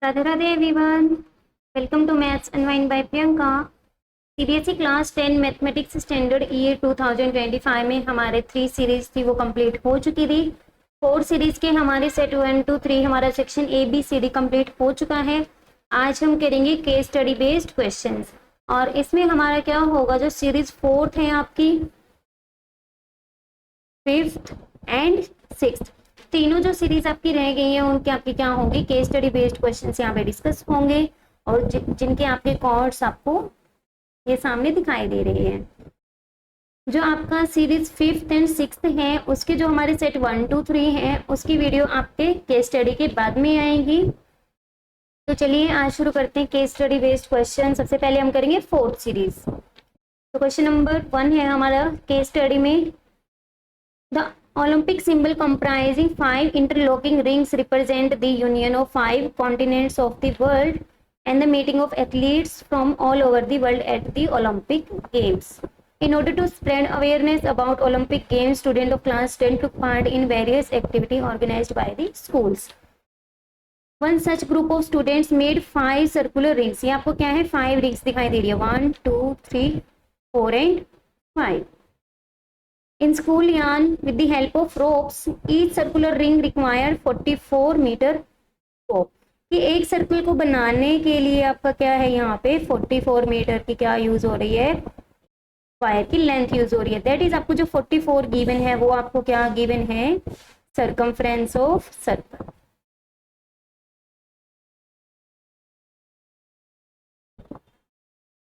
Radhe Radhe everyone. Welcome to maths unwind by Priyanka. CBSE class 10 mathematics standard year 2025 में हमारे 3 series थी वो कंप्लीट हो चुकी थी। 4 सीरीज के हमारे सेट 1 2 3 हमारा section A B C D complete हो चुका है। आज हम करेंगे केस स्टडी बेस्ड क्वेश्चंस और इसमें हमारा क्या होगा, जो सीरीज 4th है आपकी, 5th एंड 6th, तीनों जो सीरीज आपकी रह गई है उनके आपकी क्या होंगे, केस स्टडी बेस्ड क्वेश्चंस यहाँ पे डिस्कस होंगे और जिनके आपके कोड्स आपको ये सामने दिखाई दे रहे हैं। जो आपका सीरीज 5th एंड 6th है उसके जो हमारे सेट 1 2 3 है उसकी वीडियो आपके केस स्टडी के बाद में आएगी। तो चलिए आज शुरू करते हैं केस स्टडी बेस्ड क्वेश्चन। सबसे पहले हम करेंगे 4th सीरीज। तो क्वेश्चन नंबर 1 है हमारा केस स्टडी में, the Olympic symbol comprising 5 interlocking rings represent the union of 5 continents of the world and the meeting of athletes from all over the world at the Olympic Games. In order to spread awareness about Olympic Games, students of class 10 took part in various activities organized by the schools. One such group of students made 5 circular rings. ये आपको क्या है, 5 rings दिखाई दे रही है, 1 2 3 4 and 5. In school yarn with the help of ropes, each circular ring required 44 meter rope. कि एक circle को बनाने के लिए आपका क्या है, यहाँ पे 44 मीटर की क्या यूज हो रही है, वायर की लेंथ यूज हो रही है। दैट इज आपको जो 44 गिवन है वो आपको क्या गिवन है, सर्कमफ्रेंस ऑफ सर्कल।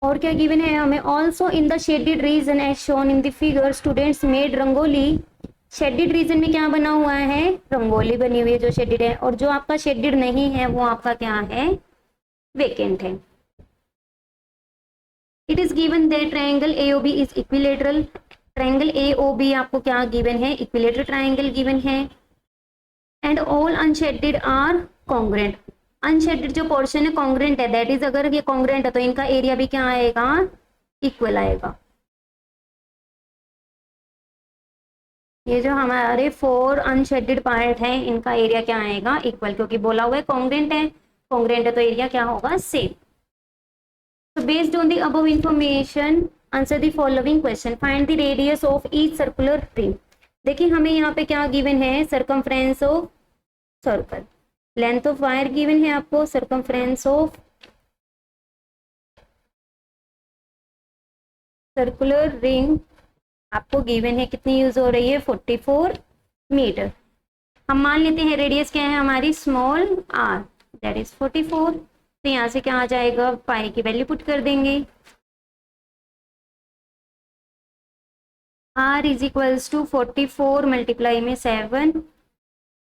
और क्या गिवन है हमें, also in the shaded region as shown in the figure students made rangoli. Shaded region में क्या बना हुआ है, रंगोली बनी हुई है जो शेडेड है, और जो आपका शेडेड नहीं है वो आपका क्या है, वेकेंट है। It is given that triangle AOB is equilateral. Triangle AOB आपको क्या गिवन है, इक्विलेटरल ट्रायंगल गिवन है। And all unshaded are congruent. Unshaded जो पोर्शन है कॉन्ग्रेंट है, दैट इज अगर ये कॉन्ग्रेंट है तो इनका एरिया भी क्या आएगा, इक्वल आएगा। ये जो हमारे 4 अनशेडेड पार्ट है इनका एरिया क्या आएगा, इक्वल, क्योंकि बोला हुआ है कॉन्ग्रेंट है, कॉन्ग्रेंट है तो एरिया क्या होगा, सेम। तो based on the above information answer the following question, find the radius of each circular ring. देखिए हमें यहाँ पे क्या गिवन है, circumference of circle. Length of wire given है आपको, सर्कमफ्रेंस ऑफ सर्कुलर रिंग आपको गिवन है, कितनी यूज हो रही है, 44 मीटर। हम मान लेते हैं रेडियस क्या है हमारी, स्मॉल आर, दैट इज 44। तो यहाँ से क्या आ जाएगा, पाई की वैल्यू पुट कर देंगे, r is equals to 44 multiply में 7,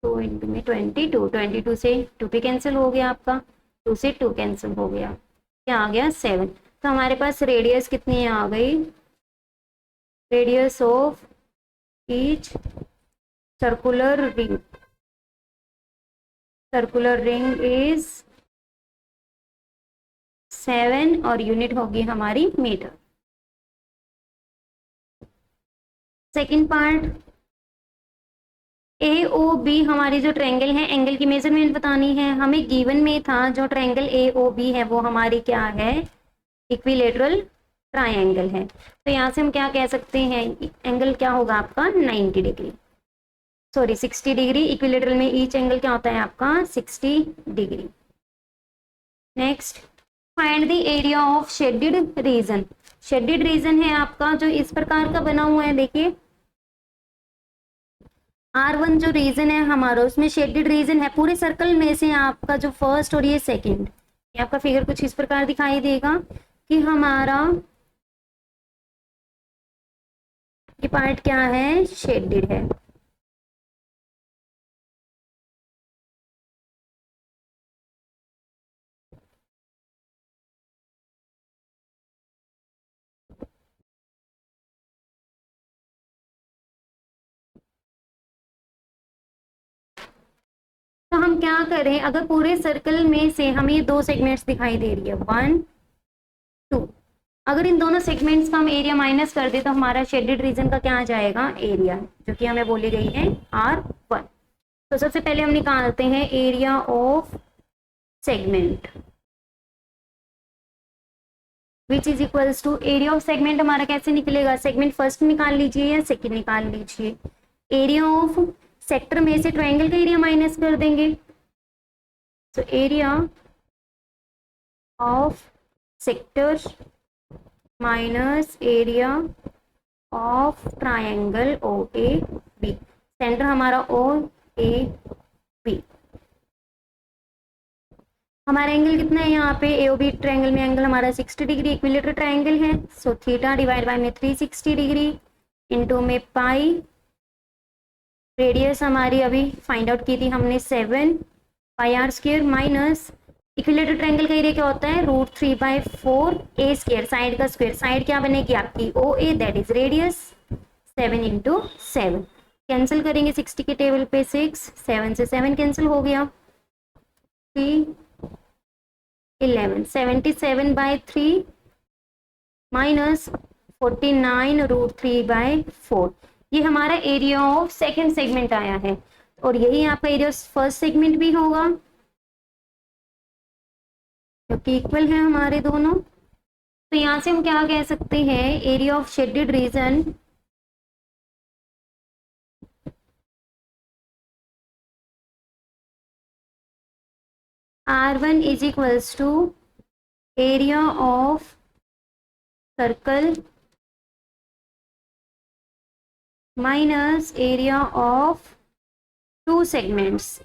2 इंटू में 22, 22 से 2 पे कैंसिल हो गया आपका, 2 से 2 कैंसिल हो गया, क्या आ गया 7। तो हमारे पास रेडियस कितनी आ गई, radius of each circular ring, circular ring is 7 और यूनिट होगी हमारी मीटर। सेकेंड पार्ट, ए ओ बी हमारी जो ट्रायंगल है, एंगल की मेजरमेंट बतानी है हमें। गिवन में था जो ट्रायंगल ए ओ बी है वो हमारी क्या है, इक्विलेटरल ट्रायंगल है। तो यहाँ से हम क्या कह सकते हैं, एंगल क्या होगा आपका 90 डिग्री, सॉरी 60 डिग्री। इक्विलेटरल में ईच एंगल क्या होता है आपका 60 degree. Next, find the area of shaded reason. Shaded region है आपका जो इस प्रकार का बना हुआ है, देखिए R1 जो रीजन है हमारा, उसमें शेडेड रीजन है पूरे सर्कल में से आपका जो फर्स्ट और ये सेकंड, ये आपका फिगर कुछ इस प्रकार दिखाई देगा कि हमारा ये पार्ट क्या है, शेडेड है। तो हम क्या करें, अगर पूरे सर्कल में से हमें ये 2 सेगमेंट्स दिखाई दे रही है, 1 2, अगर इन दोनों सेगमेंट्स का हम एरिया माइनस कर दे तो हमारा शेडेड रीजन का क्या आ जाएगा, एरिया, जो कि हमें बोली गई है R1। तो सबसे पहले हम निकालते हैं area of segment which is equals to area of segment हमारा कैसे निकलेगा, सेगमेंट फर्स्ट निकाल लीजिए या सेकंड निकाल लीजिए, एरिया ऑफ सेक्टर में से ट्रायंगल का एरिया माइनस कर देंगे, तो area of sector minus area of triangle O A B, centre हमारा ओ ए बी, हमारा एंगल कितना है यहाँ पे ए ओ बी ट्रायंगल में एंगल हमारा 60 डिग्री इक्विलेटरल ट्रायंगल है, सो थीटा डिवाइड बाय में 360 डिग्री इंटू में पाई, रेडियस हमारी अभी फाइंड आउट की थी हमने 7 pi are square minus equilateral triangle का एरिया क्या होता है √3/4 ए स्क्वायर, साइड का स्क्वायर, साइड क्या बनेगी आपकी O A that is radius 7 into 7, cancel करेंगे 60 के टेबल पे 6, 7 से 7 कैंसिल हो गया, 3 11 77/3 माइनस 49 √3/4, ये हमारा एरिया ऑफ सेकंड सेगमेंट आया है, और यही आपका एरिया ऑफ फर्स्ट सेगमेंट भी होगा क्योंकि इक्वल है हमारे दोनों। तो यहां से हम क्या कह सकते हैं, area of shaded region R1 is equals to area of circle minus area of two segments,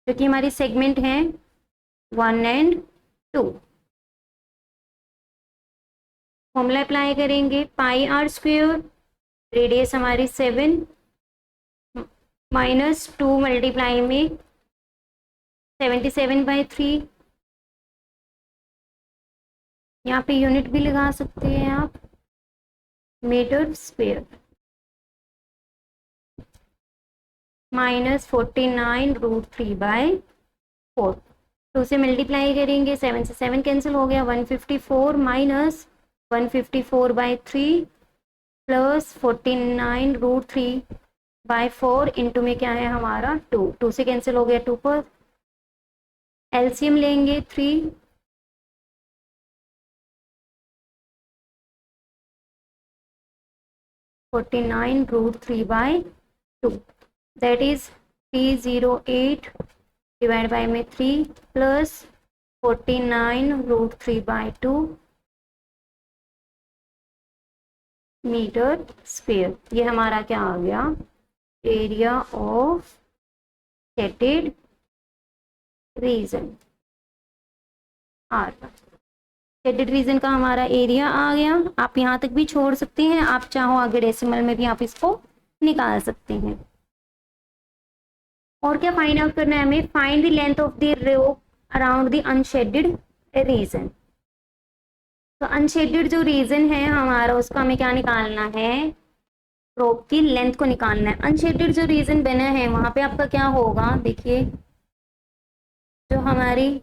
जो कि हमारी सेगमेंट है 1 एंड 2। फॉर्मूला अप्लाई करेंगे, पाई आर स्क्वायर रेडियस हमारी 7 माइनस 2 मल्टीप्लाई में 77/3, यहाँ पे यूनिट भी लगा सकते हैं आप, मीटर स्क्वायर माइनस 49 √3/4, 2 से मल्टीप्लाई करेंगे 7 से 7 कैंसिल हो गया, 154 माइनस 154/3 प्लस 49 √3/4 इंटू में क्या है हमारा 2, 2 से कैंसिल हो गया 2 पर, एलसीएम लेंगे 3, √3/2 दैट इज 308 डिवाइड बाय में 3 प्लस 49 √3/2 मीटर स्क्वायर, ये हमारा क्या आ गया area of shaded region R, shaded region का हमारा एरिया आ गया। आप यहाँ तक भी छोड़ सकते हैं, आप चाहो आगे डेसिमल में भी आप इसको निकाल सकते हैं। और क्या फाइंड आउट करना है हमें, find the length of the rope around the unshaded region, तो अनशेडेड जो रीजन है हमारा उसका हमें क्या निकालना है, रोप की लेंथ को निकालना है। अनशेडेड जो रीजन बना है वहां पे आपका क्या होगा, देखिए जो हमारी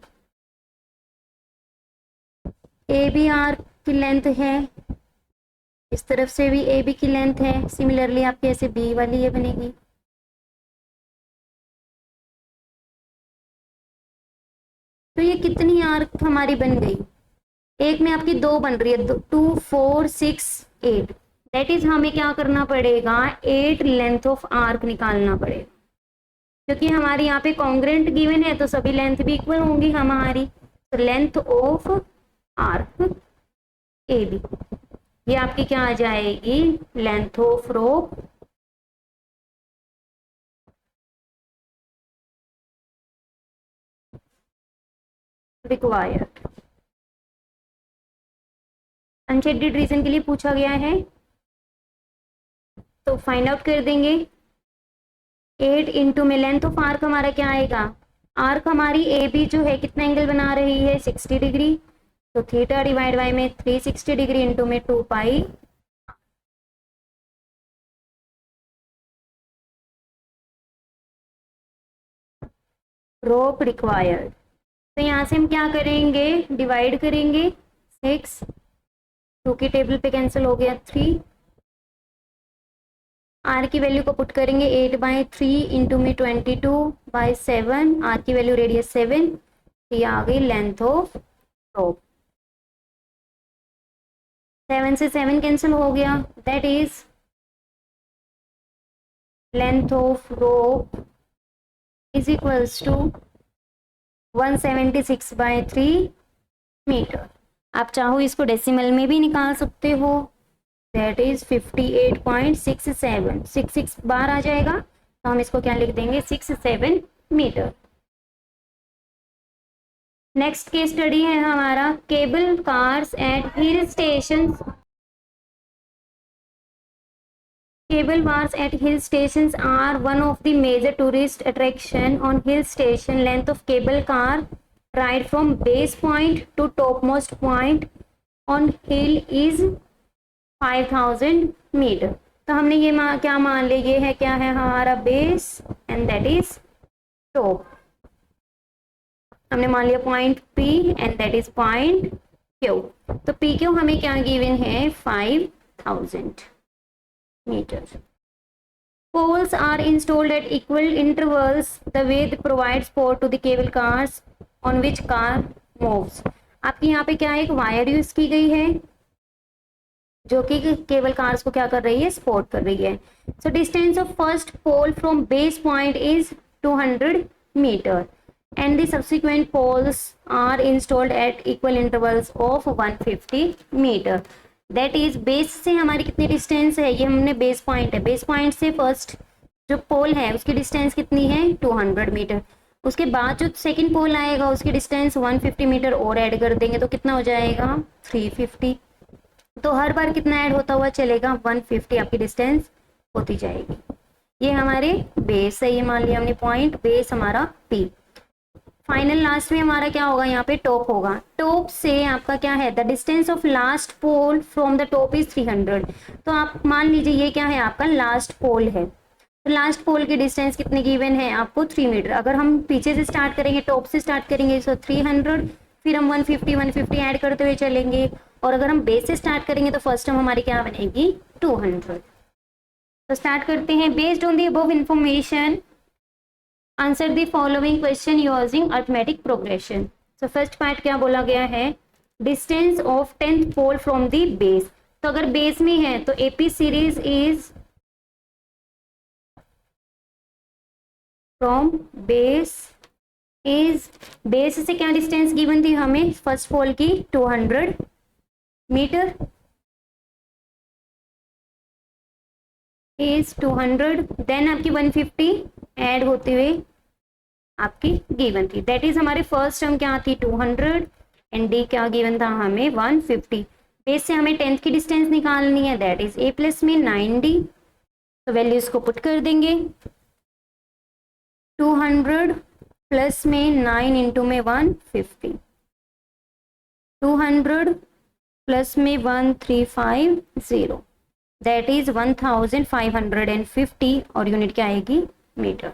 ए बी आर की लेंथ है, इस तरफ से भी ए बी की लेंथ है, सिमिलरली आपके ऐसे बी वाली ये बनेगी, तो ये कितनी आर्क हमारी बन गई, एक में आपकी 2 बन रही है, 2 4 6 8, दैट इज हमें क्या करना पड़ेगा 8 लेंथ ऑफ आर्क निकालना पड़ेगा, क्योंकि हमारी यहाँ पे कॉन्ग्रेंट गिवन है तो सभी लेंथ भी इक्वल होंगी हमारी, तो length of arc A B, ये आपकी क्या आ जाएगी length of rope required. Unshaded region के लिए पूछा गया है तो फाइंड आउट कर देंगे, 8 इंटू में लेंथ ऑफ आर्क हमारा क्या आएगा, आर्क हमारी ए बी जो है कितना एंगल बना रही है 60 डिग्री, तो थीटा डिवाइड बाय में 360 डिग्री इंटू में 2 पाई, रोप रिक्वायर्ड। तो यहाँ से हम क्या करेंगे, डिवाइड करेंगे 6, 2 की टेबल पे कैंसिल हो गया 3, आर की वैल्यू को पुट करेंगे 8/3 इंटू में 22/7, आर की वैल्यू रेडियस 7, ये आ गई लेंथ ऑफ रोप। 7 से 7 कैंसिल हो गया, that is length of rope is equals to 176/3 metre. आप चाहो इसको डेसिमल में भी निकाल सकते हो, दैट इज 58.67, 66 बार आ जाएगा तो हम इसको क्या लिख देंगे 67 मीटर। नेक्स्ट केस स्टडी है हमारा cable cars at hill station. Cable cars at hill stations are one of the major tourist attraction on hill station. Length of cable car ride from base point to topmost point on hill is 5000 metre. तो हमने ये क्या मान लिया, ये है क्या है हमारा base and that is top. हमने मान लिया point P and that is point Q। तो PQ हमें क्या गिवन है 5000 meter. Poles are installed at equal intervals. The way they provide support to the cable cars on which car moves. आपकी यहाँ पे क्या एक वायर यूज की गई है जो कि केबल कार्स को क्या कर रही है, सपोर्ट कर रही है। So distance of first pole from base point is 200 metre and the subsequent poles are installed at equal intervals of 150 meter. That is base से हमारी कितनी डिस्टेंस है, ये हमने बेस पॉइंट है, बेस पॉइंट से फर्स्ट जो पोल है उसकी डिस्टेंस कितनी है 200 मीटर। उसके बाद जो सेकंड पोल आएगा उसकी डिस्टेंस 150 मीटर और ऐड कर देंगे तो कितना हो जाएगा 350। तो हर बार कितना ऐड होता हुआ चलेगा 150 आपकी डिस्टेंस होती जाएगी। ये हमारे बेस है, ये मान लिया हमने पॉइंट, बेस हमारा P। फाइनल लास्ट में हमारा क्या होगा, यहाँ पे टॉप होगा। टॉप से आपका क्या है, the distance of last pole from the top is 300। तो आप मान लीजिए ये क्या है आपका लास्ट पोल है, तो लास्ट पोल की डिस्टेंस कितनी गिवन है आपको 3 मीटर। अगर हम पीछे से स्टार्ट करेंगे, टॉप से स्टार्ट करेंगे तो 300, फिर हम 150 ऐड करते हुए चलेंगे, और अगर हम बेस से स्टार्ट करेंगे तो फर्स्ट टर्म हमारी क्या बनेगी 200। तो स्टार्ट करते हैं। Based on the above information answer the following question using arithmetic progression. So first part क्या बोला गया है, distance of 10th pole from the base. तो अगर बेस में है तो AP series is from base is, base से क्या डिस्टेंस गिवन थी हमें फर्स्ट पोल की 200 मीटर इज 200, देन आपकी 150 ऐड होते हुए आपकी गिवन थी, दैट इज हमारे फर्स्ट टर्म क्या थी 200 एंड डी क्या गिवन था हमें 150। बेस से हमें 10th की डिस्टेंस निकालनी है, दैट इज a प्लस में 9d। तो वैल्यूज को पुट कर देंगे, 200 प्लस में 9 इंटू में 150, 200 प्लस में 1350, दैट इज 1550 और यूनिट क्या आएगी मीटर।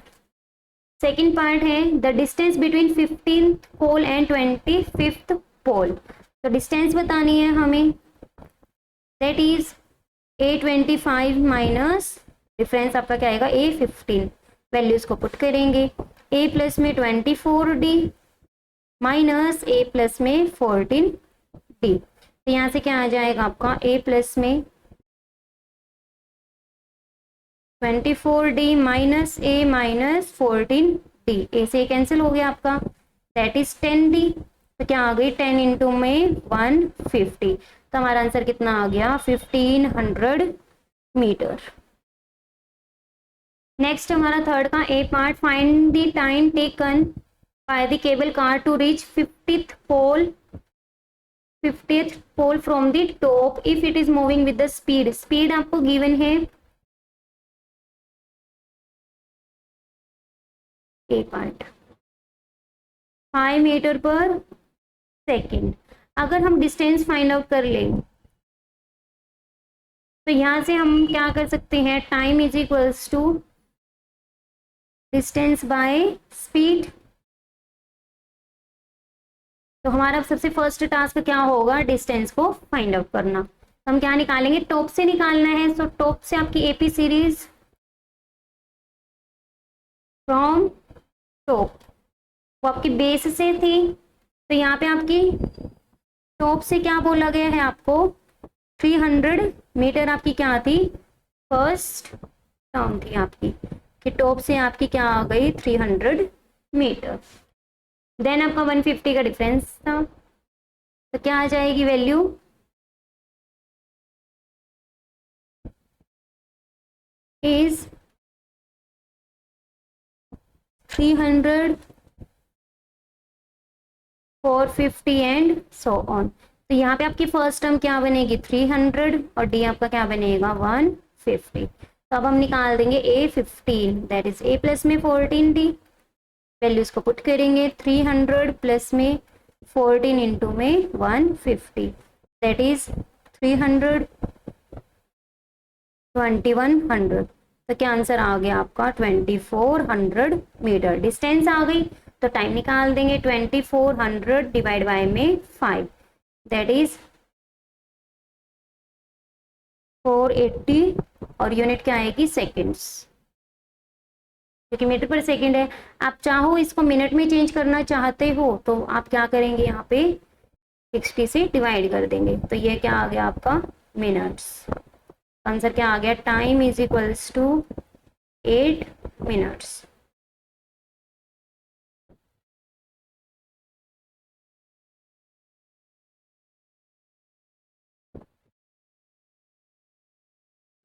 सेकेंड पार्ट है the distance between 15th pole and 25th pole. तो डिस्टेंस बतानी है हमें, that is A25 minus difference आपका क्या आएगा A15। वैल्यूज को पुट करेंगे, A प्लस में 24d माइनस A प्लस में 14d। तो यहाँ से क्या आ जाएगा आपका A प्लस में 24d minus A minus 14d, A से कैंसिल हो गया आपका, दैट इज 10d। तो क्या आ गई 10 इंटू में 150। तो हमारा आंसर कितना आ गया 1500 मीटर। नेक्स्ट हमारा थर्ड का a part, find the time taken by the cable car to reach 50th pole from the top if it is moving with the speed. Speed आपको गिवन है ए पार्ट 5 मीटर पर second. अगर हम distance find out कर लें तो यहां से हम क्या कर सकते हैं, time is equals to distance by speed. तो हमारा सबसे फर्स्ट टास्क क्या होगा, डिस्टेंस को फाइंड आउट करना। तो हम क्या निकालेंगे, टॉप से निकालना है। सो टॉप से आपकी एपी सीरीज फ्रॉम टॉप वो आपकी बेस से थी, तो यहाँ पे आपकी टॉप से क्या बोला गया है आपको, 300 मीटर आपकी क्या थी, फर्स्ट टर्म थी आपकी, कि टॉप से आपकी क्या आ गई 300 मीटर। देन आपका 150 का डिफरेंस था, तो क्या आ जाएगी value, is 300, 450 and so on. तो यहाँ पे आपकी फर्स्ट टर्म क्या बनेगी 300 और डी आपका क्या बनेगा 150। तो अब हम निकाल देंगे A15, that is A plus में 14D, वैल्यूज को पुट करेंगे, 300 प्लस में 14 इंटू में 150, दैट इज 300, 2100। तो क्या आंसर आ गया आपका 2400 मीटर डिस्टेंस आ गई। तो टाइम निकाल देंगे, 2400 डिवाइड बाय में 5, दैट इज 480, और यूनिट क्या आएगी सेकेंड्स, क्योंकि मीटर पर सेकेंड है। आप चाहो इसको मिनट में चेंज करना चाहते हो तो आप क्या करेंगे, यहाँ पे 60 से डिवाइड कर देंगे, तो ये क्या आ गया आपका मिनट्स। आंसर क्या आ गया, time is equals to 8 minutes.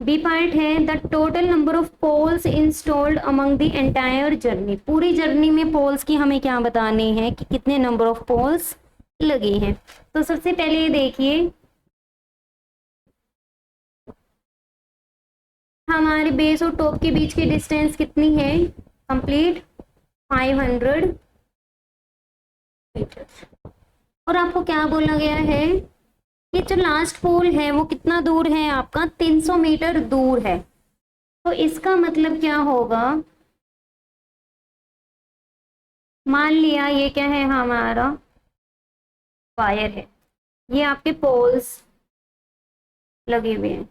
B part है, the total number of poles installed among the entire journey. पूरी जर्नी में पोल्स की हमें क्या बतानी है कि कितने नंबर ऑफ पोल्स लगे हैं। तो सबसे पहले ये देखिए, हमारे बेस और टॉप के बीच की डिस्टेंस कितनी है, कंप्लीट 500 मीटर। और आपको क्या बोला गया है कि जो लास्ट पोल है वो कितना दूर है आपका, 300 मीटर दूर है। तो इसका मतलब क्या होगा, मान लिया ये क्या है हमारा वायर है, ये आपके पोल्स लगे हुए हैं,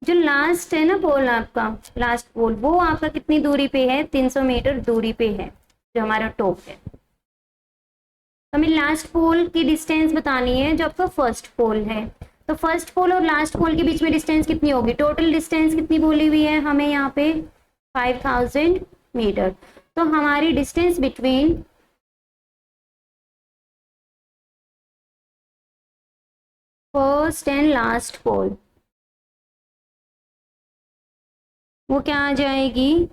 जो लास्ट है ना पोल आपका, लास्ट पोल वो आपका कितनी दूरी पे है, 300 मीटर दूरी पे है जो हमारा टॉप है। हमें लास्ट पोल की डिस्टेंस बतानी है जो आपका फर्स्ट पोल है। तो फर्स्ट पोल और लास्ट पोल के बीच में डिस्टेंस कितनी होगी, टोटल डिस्टेंस कितनी बोली हुई है हमें यहाँ पे 5000 मीटर। तो हमारी distance between first and last pole वो क्या आ जाएगी,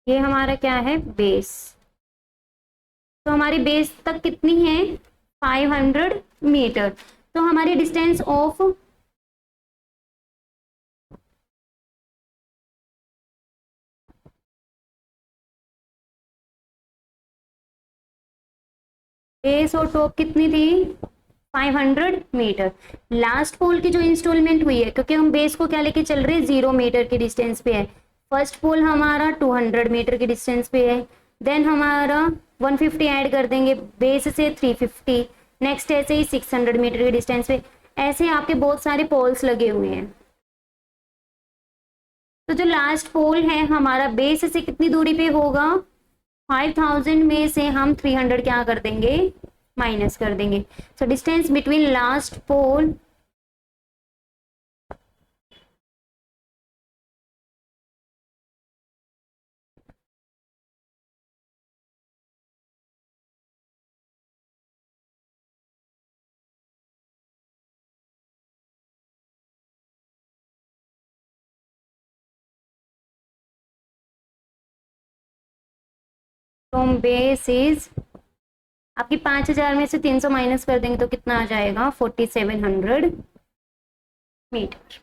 ये हमारा क्या है बेस। तो हमारी बेस तक कितनी है 500 मीटर। तो हमारी डिस्टेंस ऑफ बेस और टॉप कितनी थी 500 मीटर। लास्ट पोल की जो इंस्टॉलमेंट हुई है, क्योंकि हम बेस को क्या लेके चल रहे हैं 0 मीटर की डिस्टेंस पे है, फर्स्ट पोल हमारा 200 मीटर की डिस्टेंस पे है, देन हमारा 150 ऐड कर देंगे बेस से 350, नेक्स्ट ऐसे ही 600 मीटर की डिस्टेंस पे, ऐसे आपके बहुत सारे पोल्स लगे हुए हैं। तो जो लास्ट पोल है हमारा बेस से कितनी दूरी पे होगा, 5000 में से हम 300 क्या कर देंगे माइनस कर देंगे। So distance between last pole from base is, आपकी 5000 में से 300 माइनस कर देंगे तो कितना आ जाएगा 4700 मीटर।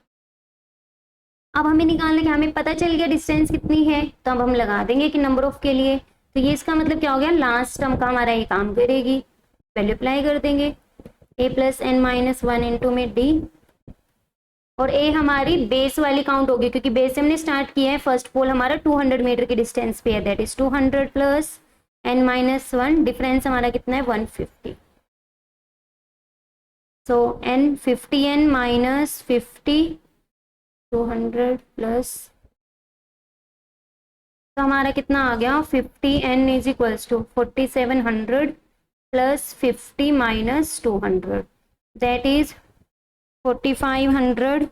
अब हमें निकालने का, हमें पता चल गया डिस्टेंस कितनी है, तो अब हम लगा देंगे कि नंबर ऑफ के लिए, तो ये इसका मतलब क्या हो गया, लास्ट टर्म का हमारा ये काम करेगी, वैल्यू अप्लाई कर देंगे। A plus n minus one into में डी, और ए हमारी बेस वाली काउंट होगी क्योंकि बेस से हमने स्टार्ट किया है। फर्स्ट पोल हमारा 200 मीटर की डिस्टेंस पे है, that is 200 plus n minus one, difference हमारा कितना है 150। So n 50 n minus 50, 200 plus, तो हमारा कितना आ गया 50 n is equals to 4700 plus 50 minus 200, that is 4500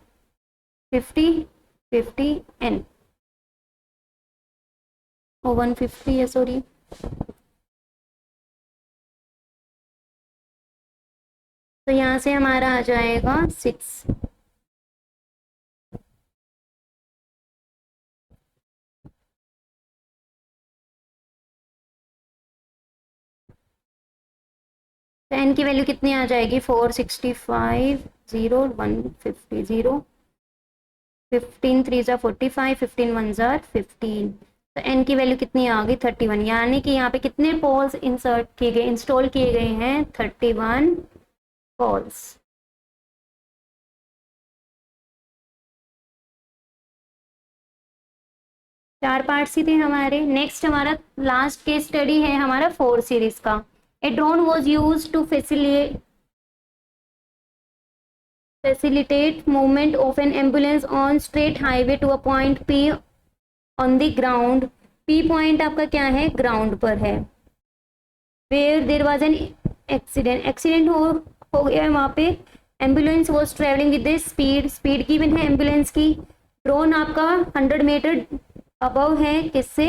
50 50 n और 150 है, सॉरी। तो यहाँ से हमारा आ जाएगा 6। तो एन की वैल्यू कितनी आ जाएगी 465 0 150 0, 15 3 ज़ा 45, 15 1 ज़ा 15, तो एन की वैल्यू कितनी आ गई 31, यानी कि यहाँ पे कितने पोल्स इंसर्ट किए गए, इंस्टॉल किए गए हैं 31 पोल्स। चार पार्ट्स ही थे हमारे। नेक्स्ट हमारा लास्ट केस स्टडी है हमारा 4 सीरीज का। A drone was use to facilitate movement of an ambulance on straight highway to a point P on the ground। P point आपका क्या है, ग्राउंड पर है। Where there was an accident, accident हो गया है वहाँ पे। Ambulance was travelling with speed given है एम्बुलेंस की। ड्रोन आपका 100 मीटर अबव है किससे,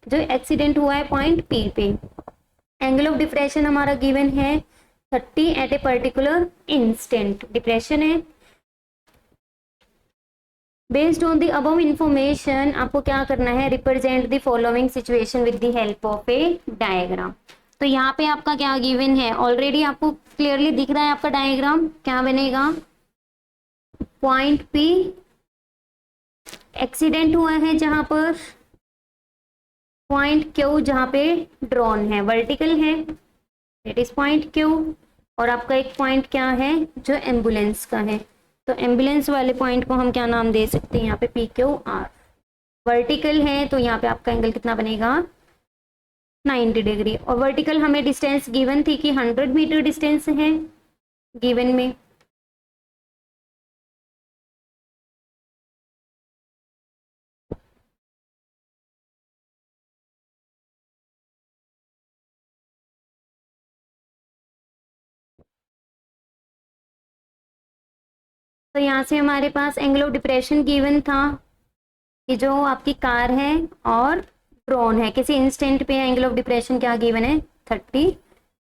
जो एक्सीडेंट हुआ है पॉइंट P पे। एंगल ऑफ डिप्रेशन हमारा गिवन है 30 at a particular instant, depression है। Based on the above information आपको क्या करना है, represent the following situation with the help of a diagram. तो यहाँ पे आपका क्या गिवन है, ऑलरेडी आपको क्लियरली दिख रहा है आपका डायग्राम क्या बनेगा। पॉइंट पी एक्सीडेंट हुआ है जहां पर, पॉइंट क्यू जहां पे ड्रोन है, वर्टिकल है, इट इज पॉइंट क्यू, और आपका एक पॉइंट क्या है जो एम्बुलेंस का है। तो एम्बुलेंस वाले पॉइंट को हम क्या नाम दे सकते हैं यहाँ पे पी क्यू आर। वर्टिकल है तो यहाँ पे आपका एंगल कितना बनेगा 90 डिग्री, और वर्टिकल हमें डिस्टेंस गिवन थी कि 100 मीटर डिस्टेंस है गिवन में। तो यहाँ से हमारे पास एंगल ऑफ डिप्रेशन गिवन था कि जो आपकी कार है और ड्रोन है किसी इंस्टेंट पे एंगल ऑफ डिप्रेशन क्या गिवन है 30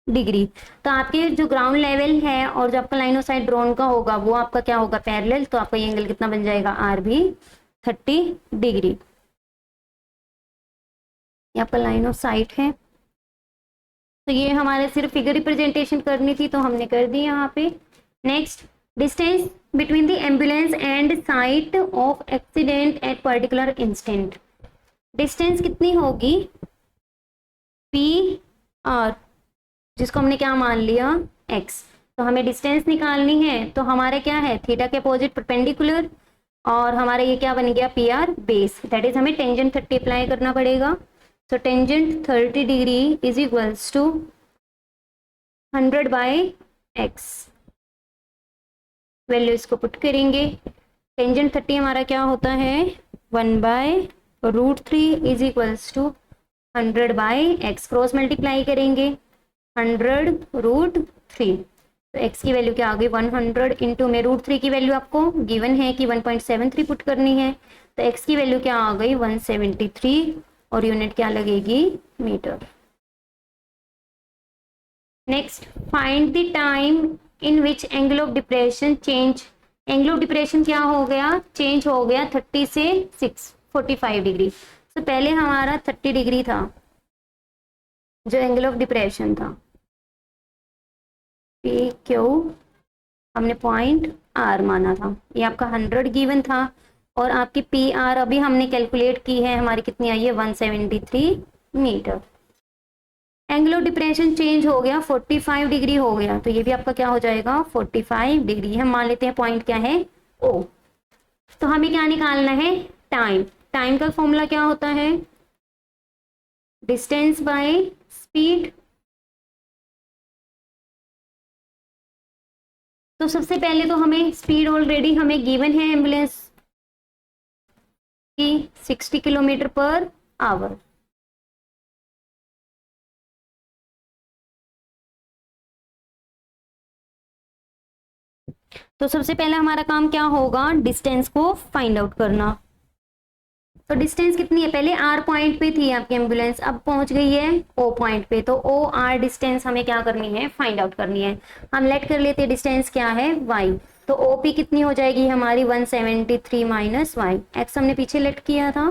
डिग्री। तो आपके जो ग्राउंड लेवल है और जो आपका लाइन ऑफ साइट ड्रोन का होगा वो आपका क्या होगा पैरेलल, तो आपका ये एंगल कितना बन जाएगा आर भी 30 डिग्री। ये आपका लाइन ऑफ साइट है। तो ये हमारे सिर्फ फिगर रिप्रेजेंटेशन करनी थी तो हमने कर दी यहाँ पे। Next, distance between the ambulance and site of accident at particular instant. Distance कितनी होगी पी आर, जिसको हमने क्या मान लिया एक्स। तो हमें डिस्टेंस निकालनी है तो हमारे क्या है थीटा के अपोजिट परपेंडिकुलर, और हमारा ये क्या बन गया P R base, that is हमें टेंजेंट 30 अप्लाई करना पड़ेगा। तो tangent 30 degree is equals to 100 by x, value इसको पुट करेंगे। टेंजेंट 30 हमारा क्या होता है 1/√3 is equals to 100 by x, cross multiply करेंगे 100√3, तो x की वैल्यू क्या आ गई 100 इंटू में √3 की वैल्यू आपको गिवन है कि 1.73 पुट करनी है, तो x की वैल्यू क्या आ गई 173, और यूनिट क्या लगेगी metre. Next, find the time in which angle of depression change. Angle of depression क्या हो गया चेंज हो गया 30 से 45 डिग्री। तो पहले हमारा 30 डिग्री था जो एंगल ऑफ डिप्रेशन था, पी क्यू हमने पॉइंट आर माना था, ये आपका 100 गिवन था, और आपकी पी आर अभी हमने कैलकुलेट की है हमारी कितनी आई है 173 metre. Angle of depression change हो गया, 45 डिग्री हो गया, तो ये भी आपका क्या हो जाएगा 45 डिग्री। हम मान लेते हैं पॉइंट क्या है ओ। तो हमें क्या निकालना है टाइम। टाइम का फॉर्मूला क्या होता है डिस्टेंस बाय स्पीड। तो सबसे पहले तो हमें स्पीड ऑलरेडी हमें गिवन है एम्बुलेंस की 60 किलोमीटर पर आवर। तो सबसे पहले हमारा काम क्या होगा डिस्टेंस को फाइंड आउट करना। तो डिस्टेंस कितनी है, पहले आर पॉइंट पे थी आपकी एम्बुलेंस, अब पहुंच गई है ओ पॉइंट पे, तो ओ आर डिस्टेंस हमें क्या करनी है फाइंड आउट करनी है। हम लेट कर लेते हैं डिस्टेंस क्या है वाई। तो ओपी कितनी हो जाएगी हमारी 173 माइनस वाई, एक्स हमने पीछे लेट किया था।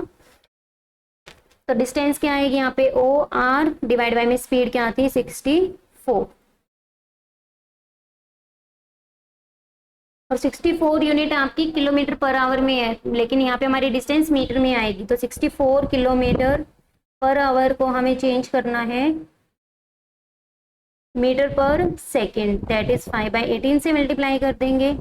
तो डिस्टेंस क्या आएगी यहाँ पे ओ आर डिवाइड बाय में स्पीड क्या आती है 64, और 64 यूनिट आपकी किलोमीटर पर आवर में है, लेकिन यहाँ पे हमारी डिस्टेंस मीटर में आएगी। तो 64 किलोमीटर पर आवर को हमें चेंज करना है मीटर पर सेकेंड, दैट इज 5/18 से मल्टीप्लाई कर देंगे।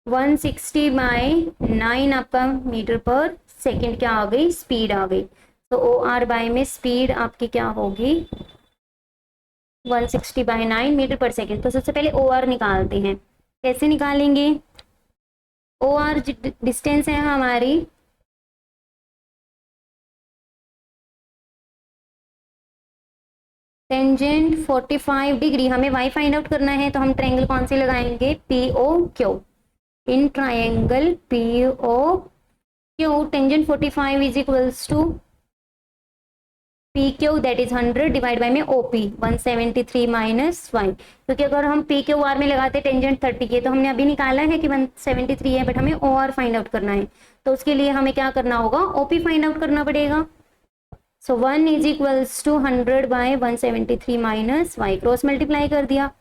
160/9 आपका मीटर पर सेकेंड क्या आ गई स्पीड आ गई। तो ओ आर बाय में स्पीड आपकी क्या होगी 160/9 मीटर पर सेकेंड। तो सबसे पहले ओ आर निकालते हैं, कैसे निकालेंगे। ओ आर डिस्टेंस है हमारी टेंजेंट 45 डिग्री, हमें वाई फाइंड आउट करना है, तो हम ट्रायंगल कौन से लगाएंगे P O Q. In triangle P O Q tangent 45 is equals to P Q that is 100 divide by में ओपी 173 माइनस वाई, क्योंकि अगर हम पी क्यू आर में लगाते टेंजेंट 30 के, तो हमने अभी निकाला है कि 173 है, बट हमें ओ आर फाइंड आउट करना है। तो उसके लिए हमें क्या करना होगा ओपी फाइंड आउट करना पड़ेगा। So 1 is equals to 100 by 173 minus y, cross multiply कर दिया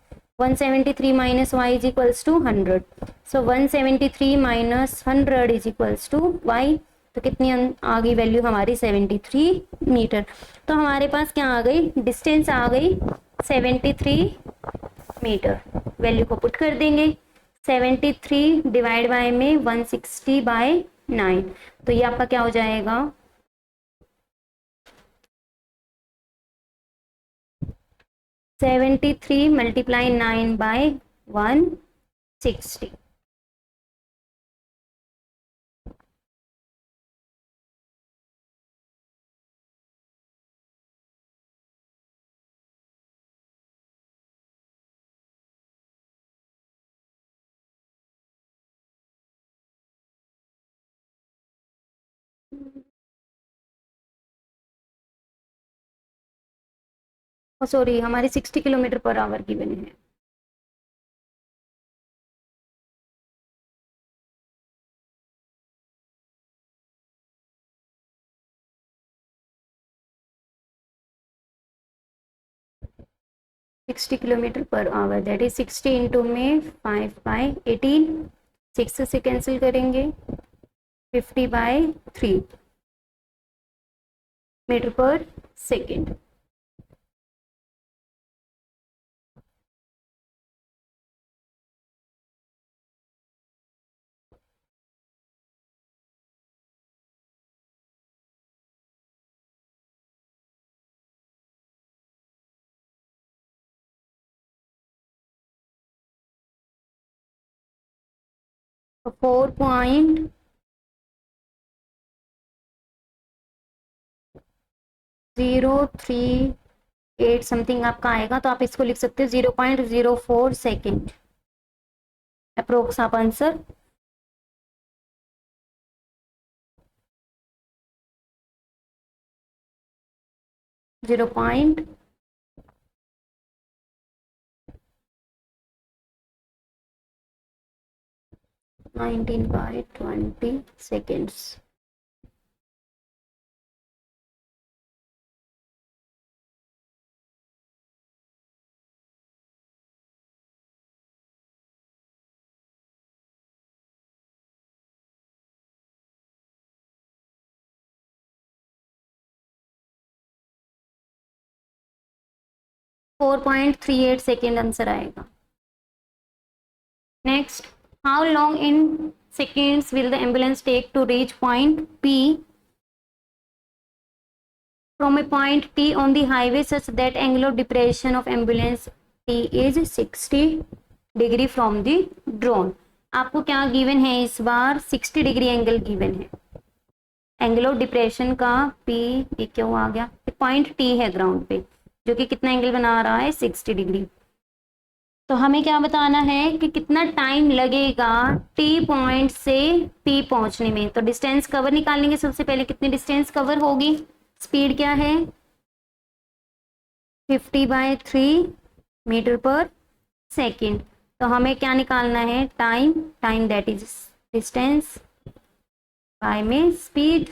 173 minus y is equals to 100। So 173 minus 100 is equals to y, तो कितनी आ गई वैल्यू हमारी 73 मीटर। तो हमारे पास क्या आ गई डिस्टेंस आ गई 73 मीटर। वैल्यू को पुट कर देंगे 73 डिवाइड बाय में 160/9, तो ये आपका क्या हो जाएगा 73 मल्टीप्लाई 9/160। सॉरी हमारी 60 किलोमीटर पर आवर की बनी है। Sixty kilometre per hour that is 60 into में 5/18, 6 से कैंसिल करेंगे 50/3 मीटर पर सेकेंड। तो 4.038 समथिंग आपका आएगा, तो आप इसको लिख सकते हो 0.04 सेकेंड अप्रोक्स आप answer. Zero point 19/20 seconds। 4.38 second answer आएगा। Next, how long in seconds will the ambulance take to reach point P from a point T on the highway such that angle of depression of ambulance T is 60 degree from the drone। आपको क्या given है इस बार? 60 degree angle given है। Angle of depression का P, ये क्यों आ गया? Point T है ग्राउंड पे, जो कि कितना एंगल बना रहा है? 60 डिग्री। तो हमें क्या बताना है कि कितना टाइम लगेगा T पॉइंट से P पहुंचने में। तो डिस्टेंस कवर निकालेंगे सबसे पहले। कितनी डिस्टेंस कवर होगी? स्पीड क्या है? 50/3 मीटर पर सेकेंड। तो हमें क्या निकालना है? Time. Time that is distance by में स्पीड,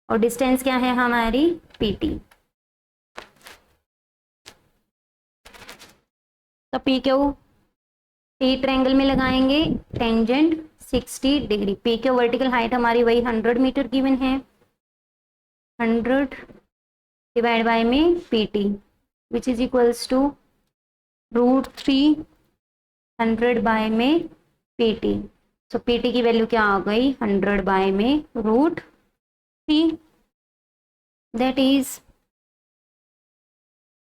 और डिस्टेंस क्या है हमारी? PT। तो P क्यू T ट्रायंगल में लगाएंगे, tangent 60 degree. P Q vertical height हमारी वही 100 मीटर गिवन है। 100 डिवाइड बाय में PT which is equals to √3 100 by में PT। सो PT की वैल्यू क्या आ गई? 100 बाय में √3, दैट इज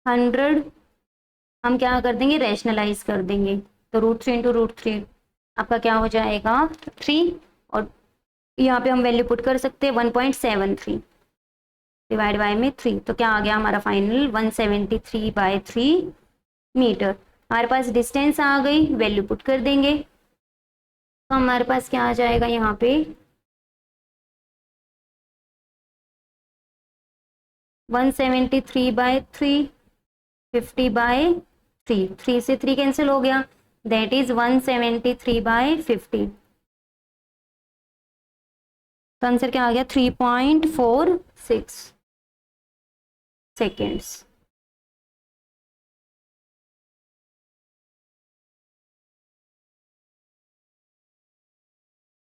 100। हम क्या कर देंगे? रैशनलाइज कर देंगे। तो √3 इंटू √3 आपका क्या हो जाएगा? 3, और यहाँ पे हम वैल्यू पुट कर सकते हैं 1.73 डिवाइड बाय में 3। तो क्या आ गया हमारा फाइनल? 173/3 मीटर। हमारे पास डिस्टेंस आ गई, वैल्यू पुट कर देंगे तो हमारे पास क्या आ जाएगा यहाँ पे? 173/3, 50/3, 3 से 3 कैंसिल हो गया, दैट इज 173/50। तो आंसर क्या आ गया? 3.46 सेकेंड्स।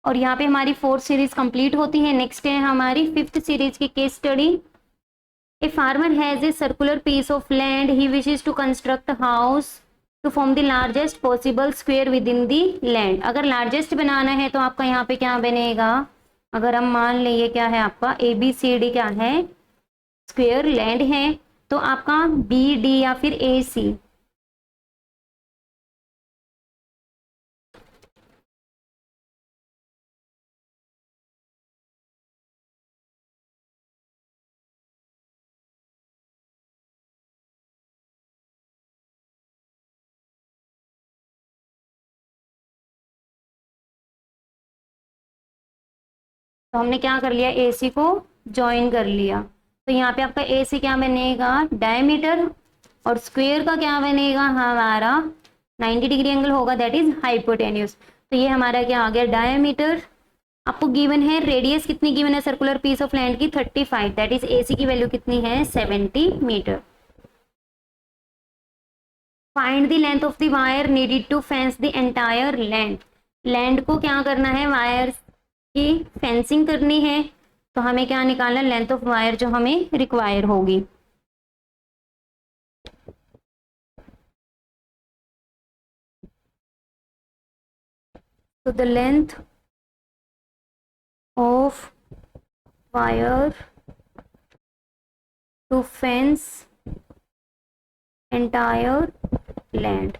और यहाँ पे हमारी 4th सीरीज कंप्लीट होती है। नेक्स्ट है हमारी 5th सीरीज की case study. A farmer has a circular piece of land, he wishes to construct house to form the largest possible square within the land. अगर largest बनाना है तो आपका यहाँ पे क्या बनेगा? अगर हम मान लें क्या है आपका ABCD क्या है? स्क्वेयर लैंड है, तो आपका BD या फिर AC। तो हमने क्या कर लिया? AC को ज्वाइन कर लिया। तो यहाँ पे आपका AC क्या बनेगा? डायमीटर, और स्क्वेयर का क्या बनेगा हमारा? 90 डिग्री एंगल होगा, दैट इज हाइपोटेन्यूज। तो ये हमारा क्या आ गया? डायमीटर। आपको गिवन है रेडियस कितनी गिवन है सर्कुलर पीस ऑफ लैंड की? 35, दैट इज AC की वैल्यू कितनी है? 70 metre. Find the length of the wire needed to fence the entire land. Land को क्या करना है? वायर की फेंसिंग करनी है। तो हमें क्या निकालना? लेंथ ऑफ वायर जो हमें रिक्वायर होगी। तो the length of wire to fence entire land.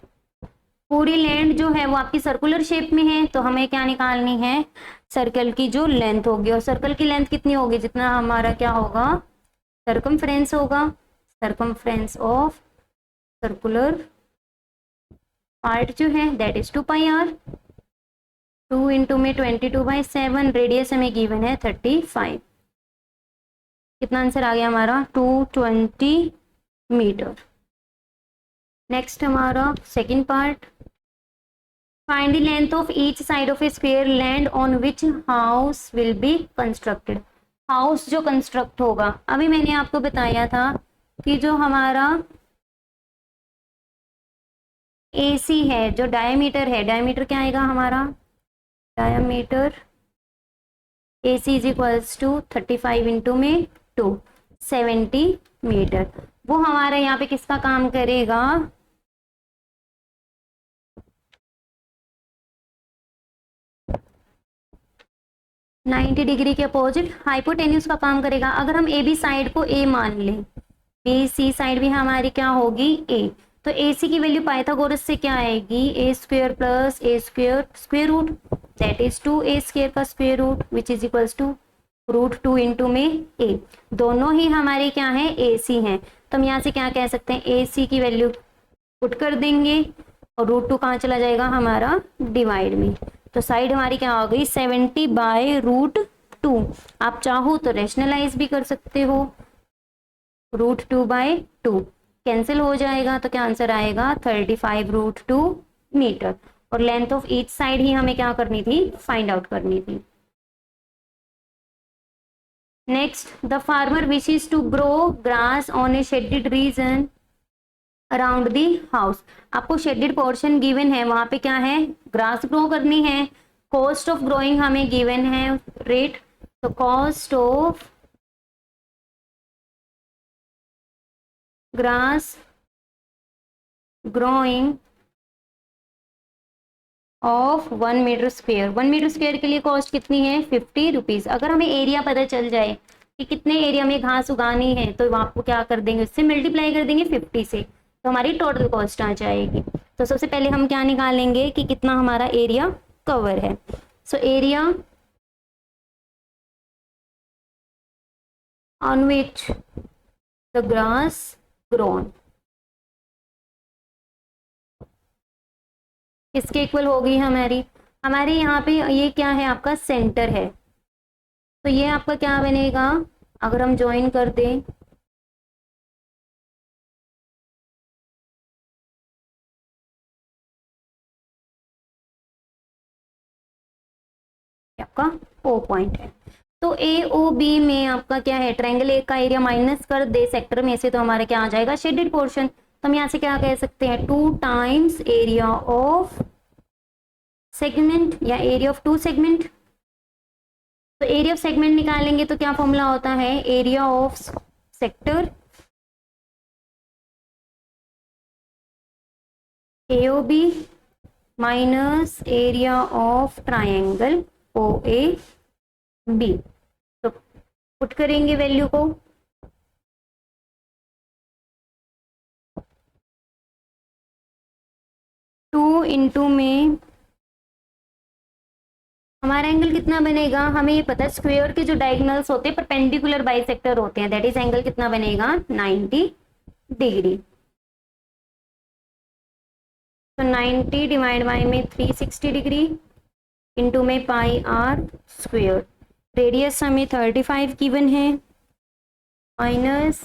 पूरी लैंड जो है वो आपकी सर्कुलर शेप में है, तो हमें क्या निकालनी है? सर्कल की जो लेंथ होगी। और सर्कल की लेंथ कितनी होगी? जितना हमारा क्या होगा? सर्कमफ्रेंस होगा। सर्कमफ्रेंस ऑफ सर्कुलर पार्ट जो है दैट इज 2πr। 2 इंटू में 22/7, रेडियस हमें गिवन है 35। कितना आंसर आ गया हमारा? 220 मीटर। नेक्स्ट हमारा second part. Find the length of each side of A square land on which house will be constructed. House जो कंस्ट्रक्ट होगा, अभी मैंने आपको बताया था कि जो हमारा AC है, जो डायमीटर है, डायमीटर क्या आएगा हमारा? Diameter AC is equals to 35 into में 2, 70 मीटर। वो हमारा यहाँ पे किसका काम करेगा, 90 डिग्री के अपोजिट हाइपोटेन्यूज का काम करेगा। अगर हम ए बी साइड को ए मान लें, बी सी साइड भी हमारी क्या होगी ए, तो ए सी की वैल्यू पाइथागोरस से क्या आएगी, a square plus a square square root that is 2a square का square root which is equals to root 2 into में ए। दोनों ही हमारे क्या है ए सी हैं, तो हम यहाँ से क्या कह सकते हैं, ए सी की वैल्यू पुट कर देंगे और रूट 2 कहाँ चला जाएगा हमारा डिवाइड में, तो साइड हमारी क्या हो गई 70 बाय रूट 2। आप चाहो तो रेशनलाइज भी कर सकते हो, रूट 2 बाय 2 कैंसिल हो जाएगा, तो क्या आंसर आएगा 35 रूट 2 मीटर। और लेंथ ऑफ ईच साइड ही हमें क्या करनी थी, फाइंड आउट करनी थी। Next, the farmer wishes to grow grass on a shaded region around the house. आपको शेडेड पोर्शन गिवन है, वहां पे क्या है ग्रास ग्रो करनी है, कॉस्ट ऑफ ग्रोइंग हमें गिवन है रेट, तो cost of grass growing of 1 metre square, 1 metre square के लिए कॉस्ट कितनी है 50 रुपीज। अगर हमें एरिया पता चल जाए कि कितने एरिया में घास उगानी है, तो आपको क्या कर देंगे, उससे मल्टीप्लाई कर देंगे 50 से, तो हमारी टोटल कॉस्ट आ जाएगी। तो सबसे पहले हम क्या निकालेंगे कि कितना हमारा एरिया कवर है। So area on which the grass grown इसके इक्वल होगी हमारे यहाँ पे ये क्या है आपका सेंटर है, तो ये आपका क्या बनेगा, अगर हम ज्वाइन कर दें आपका ओ पॉइंट है, तो ए ओ बी में आपका क्या है, ट्रायंगल ए का एरिया माइनस कर दे सेक्टर में से, तो हमारे क्या आ जाएगा शेडेड पोर्शन। तो हम यहाँ से क्या कह सकते हैं 2 टाइम्स एरिया ऑफ सेगमेंट या एरिया ऑफ 2 सेगमेंट। तो एरिया ऑफ सेगमेंट निकालेंगे तो क्या फॉर्मूला होता है, area of sector AOB minus area of triangle OAB। तो पुट करेंगे वैल्यू को, टू इंटू में हमारा एंगल कितना बनेगा, हमें ये पता है स्क्वायर के जो डायगोनल्स होते हैं परपेंडिकुलर बाइसेक्टर होते हैं, दैट इज एंगल कितना बनेगा 90 डिग्री। तो 90 डिवाइड बाई में 360 डिग्री इंटू में पाई आर स्क्वायर, रेडियस हमें 35 गिवन है, माइनस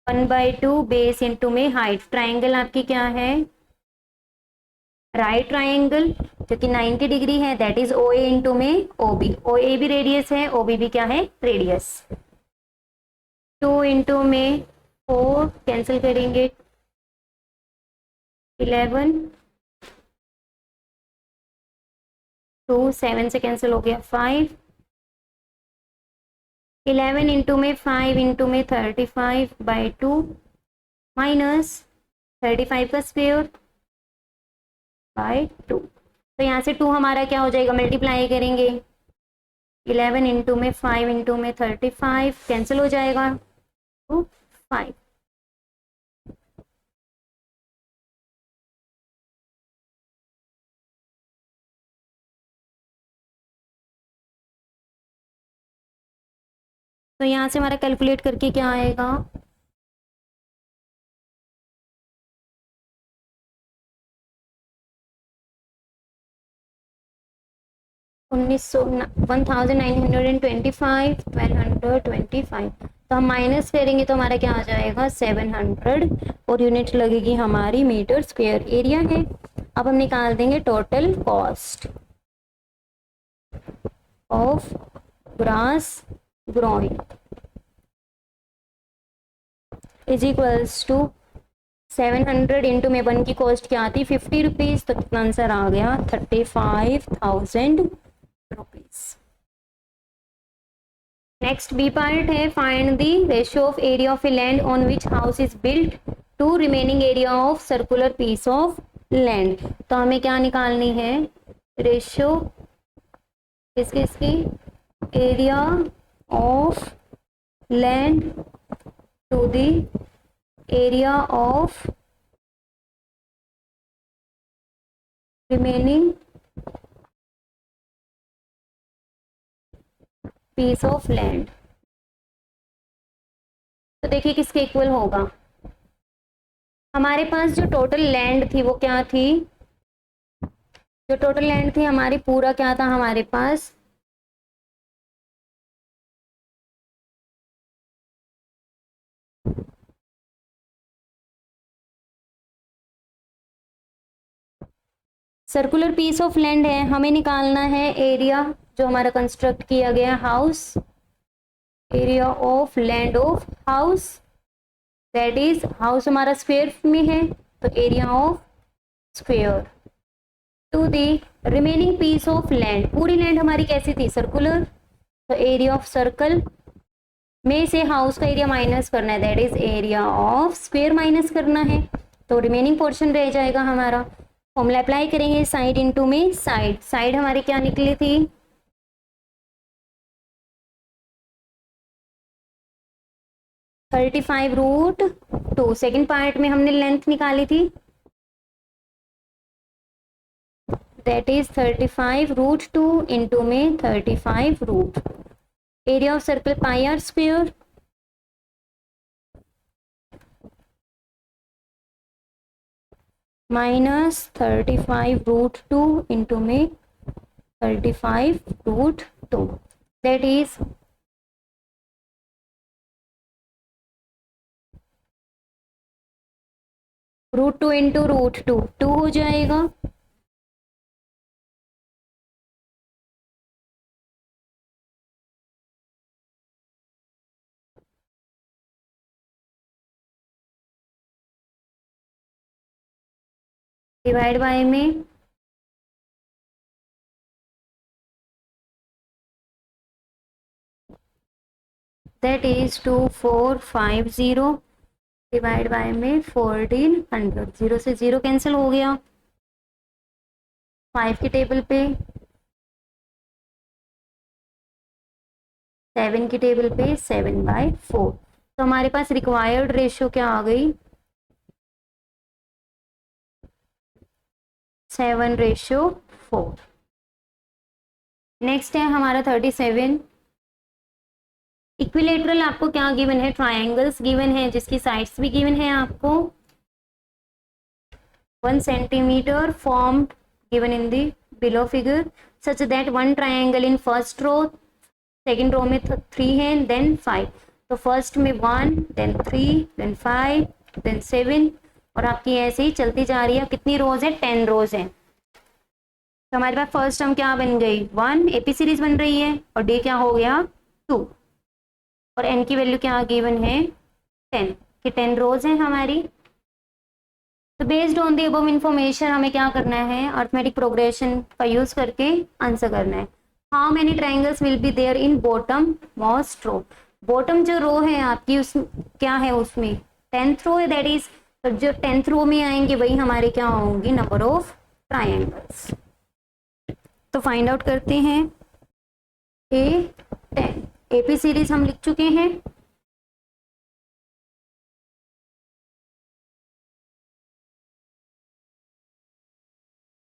1/2 बेस इंटू में हाइट, ट्राइंगल आपकी क्या है राइट ट्राइंगल जो कि 90 डिग्री है, दैट इज OA इंटू में OB, OA भी रेडियस है, OB भी क्या है रेडियस। 2 इंटू में 4 कैंसिल करेंगे 11, 2 7 से कैंसिल हो गया 5, 11 इंटू में 5 इंटू में 35/2 माइनस 35 का स्क्वायर बाय 2। तो यहाँ से 2 हमारा क्या हो जाएगा, मल्टीप्लाई करेंगे 11 इंटू में 5 इंटू में 35 कैंसिल हो जाएगा 5। तो यहाँ से हमारा कैलकुलेट करके क्या आएगा, 1925 1225। तो हम माइनस करेंगे तो हमारा क्या आ जाएगा 700 और यूनिट लगेगी हमारी मीटर स्क्वायर एरिया है। अब हम निकाल देंगे total cost of grass growing is equals to 700 into में 1 की कॉस्ट क्या आती 50 रुपीज, तो कितना आंसर आ गया 35,000 रुपीज। नेक्स्ट बी पार्ट है, find the ratio of area of a land on which house is built to remaining area of circular piece of land. तो हमें क्या निकालनी है, रेशियो किसकी इसकी, area of land to the area of remaining piece of land. तो देखिए किसके इक्वल होगा, हमारे पास जो टोटल लैंड थी वो क्या थी, जो टोटल लैंड थी हमारी, पूरा क्या था हमारे पास, सर्कुलर पीस ऑफ लैंड है, हमें निकालना है एरिया जो हमारा कंस्ट्रक्ट किया गया house, area of land of house, that is house हमारा स्क्वायर में है तो area of square to the remaining piece of land, पूरी लैंड हमारी कैसी थी, सर्कुलर, तो एरिया ऑफ सर्कल में से हाउस का एरिया माइनस करना है, that is area of square minus करना है, तो रिमेनिंग पोर्शन रह जाएगा हमारा। फॉर्मूला अप्लाई करेंगे, साइड इनटू में साइड, साइड हमारी क्या निकली थी, 35√2, सेकेंड पार्ट में हमने लेंथ निकाली थी, दैट इज 35√2 इंटू में 35 area of circle pi are square minus 35√2 into में 35√2, दैट इज √2 इंटू √2, 2 हो जाएगा, डिवाइड बाय में दैट इज 2450 डिवाइड बाय में 1400, 0 से 0 कैंसिल हो गया, 5 की टेबल पे, 7 की टेबल पे 7/4, तो हमारे पास रिक्वायर्ड रेशियो क्या आ गई, 7/4। नेक्स्ट है हमारा 37, इक्विलेटरल आपको क्या गिवन है, ट्रायंगल्स गिवन है जिसकी साइड्स भी गिवन है आपको, 1 centimetre formed given in the below figure such that one triangle in first row, second row में 3 है देन 5, तो फर्स्ट में 1 देन 3 देन 5 देन 7 और आपकी ऐसे ही चलती जा रही है। कितनी रोज है, 10 रोज है। तो हमारे पास फर्स्ट टर्म क्या बन गई, 1, एपी सीरीज बन रही है और डी क्या हो गया 2 और एन की वैल्यू क्या गिवन है 10 कि 10 रोज है हमारी। तो based on the above information हमें क्या करना है, अर्थमेटिक प्रोग्रेशन का यूज करके आंसर करना है। How many triangles will be there in bottom most row, bottom जो रो है आपकी उस क्या है उसमें 10th रो है, दैट इज तो जो 10th रो में आएंगे वही हमारे क्या होंगी नंबर ऑफ ट्राइंगल्स। तो फाइंड आउट करते हैं, A10 एपी सीरीज हम लिख चुके हैं,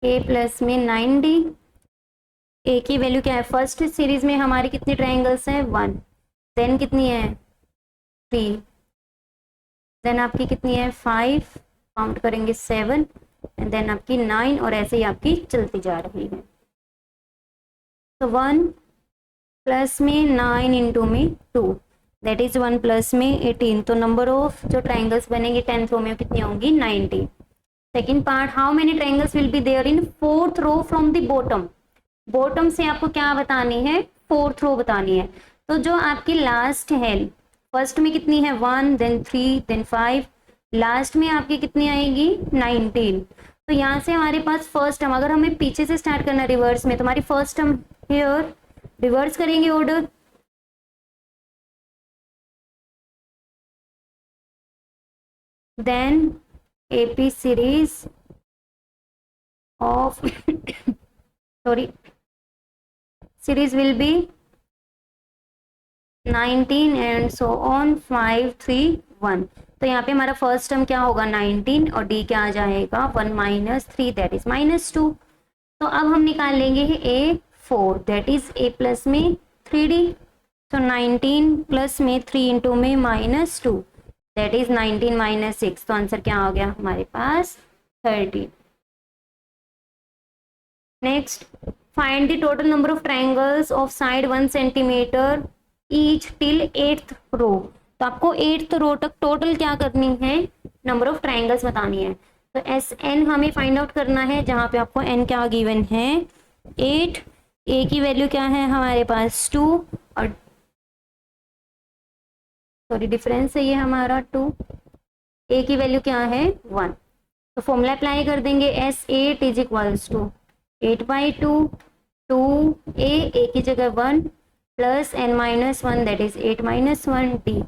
A प्लस में 9D, ए की वैल्यू क्या है, फर्स्ट सीरीज में हमारी कितने ट्राइंगल्स हैं 1, देन कितनी है 3, देन आपकी कितनी है 5, काउंट करेंगे 7 एंड देन आपकी 9 और ऐसे ही आपकी चलती जा रही है। तो 1 प्लस में 9 इंटू में 2 दैट इज 1 प्लस में 18, तो नंबर ऑफ जो ट्राइंगल्स बनेंगे 10th रो में कितनी होंगी 90। Second part, how many triangles will be there in 4th row from the bottom, bottom से आपको क्या बतानी है 4th रो बतानी है। तो जो आपकी लास्ट है, फर्स्ट में कितनी है 1 देन 3 देन 5, लास्ट में आपकी कितनी आएगी 19। तो यहाँ से हमारे पास फर्स्ट टर्म, अगर हमें पीछे से स्टार्ट करना रिवर्स में, तो हमारी फर्स्ट टर्म हियर रिवर्स करेंगे order, then AP series of sorry series will be 19 and so on 5 3 1। तो यहाँ पे हमारा फर्स्ट टर्म क्या होगा 19 और डी क्या आ जाएगा 1 माइनस 3 दैट इज -2। तो अब हम निकाल लेंगे A4 that is A plus में 3D। तो 19 प्लस में 3 इंटू में -2 दैट इज 19 माइनस 6। तो आंसर क्या हो गया हमारे पास 30। Next find the total number of triangles of side 1 centimetre each till 8th रो। तो आपको 8th रो तक टोटल क्या करनी है नंबर ऑफ ट्रायंगल्स बतानी है। तो SN हमें फाइंड आउट करना है जहां पे आपको n क्या गिवन है 8, a की वैल्यू क्या है हमारे पास 2 और सॉरी डिफरेंस है ये हमारा 2, a की वैल्यू क्या है 1। तो फॉर्मूला अप्लाई कर देंगे S8 is equals to 8/2 2a की जगह 1 plus n minus 1 that is 8 minus 1 d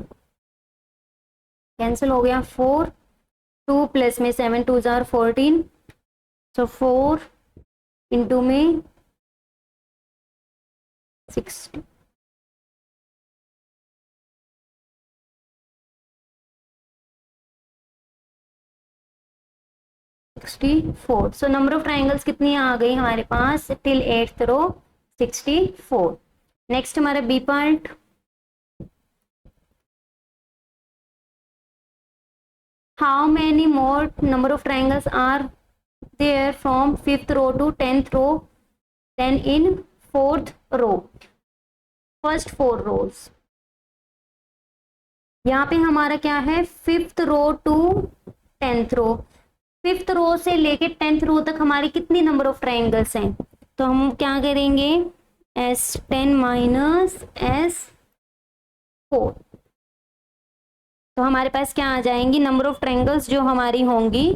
cancel हो गया 4 2 प्लस में 7 2 जार 14 सो 4 इंटू में 60 64। सो नंबर ऑफ ट्राइंगल्स कितनी आ गई हमारे पास टिल 8th रो 64। नेक्स्ट हमारा B part how many more number of triangles are there from 5th row to 10th row then in 4th row. First 4 rows यहाँ पे हमारा क्या है 5th row to 10th row. 5th रो से लेके 10th रो तक हमारी कितनी नंबर ऑफ ट्राइंगल्स हैं। तो हम क्या करेंगे S10 माइनस S4। तो हमारे पास क्या आ जाएंगी नंबर ऑफ ट्रायंगल्स जो हमारी होंगी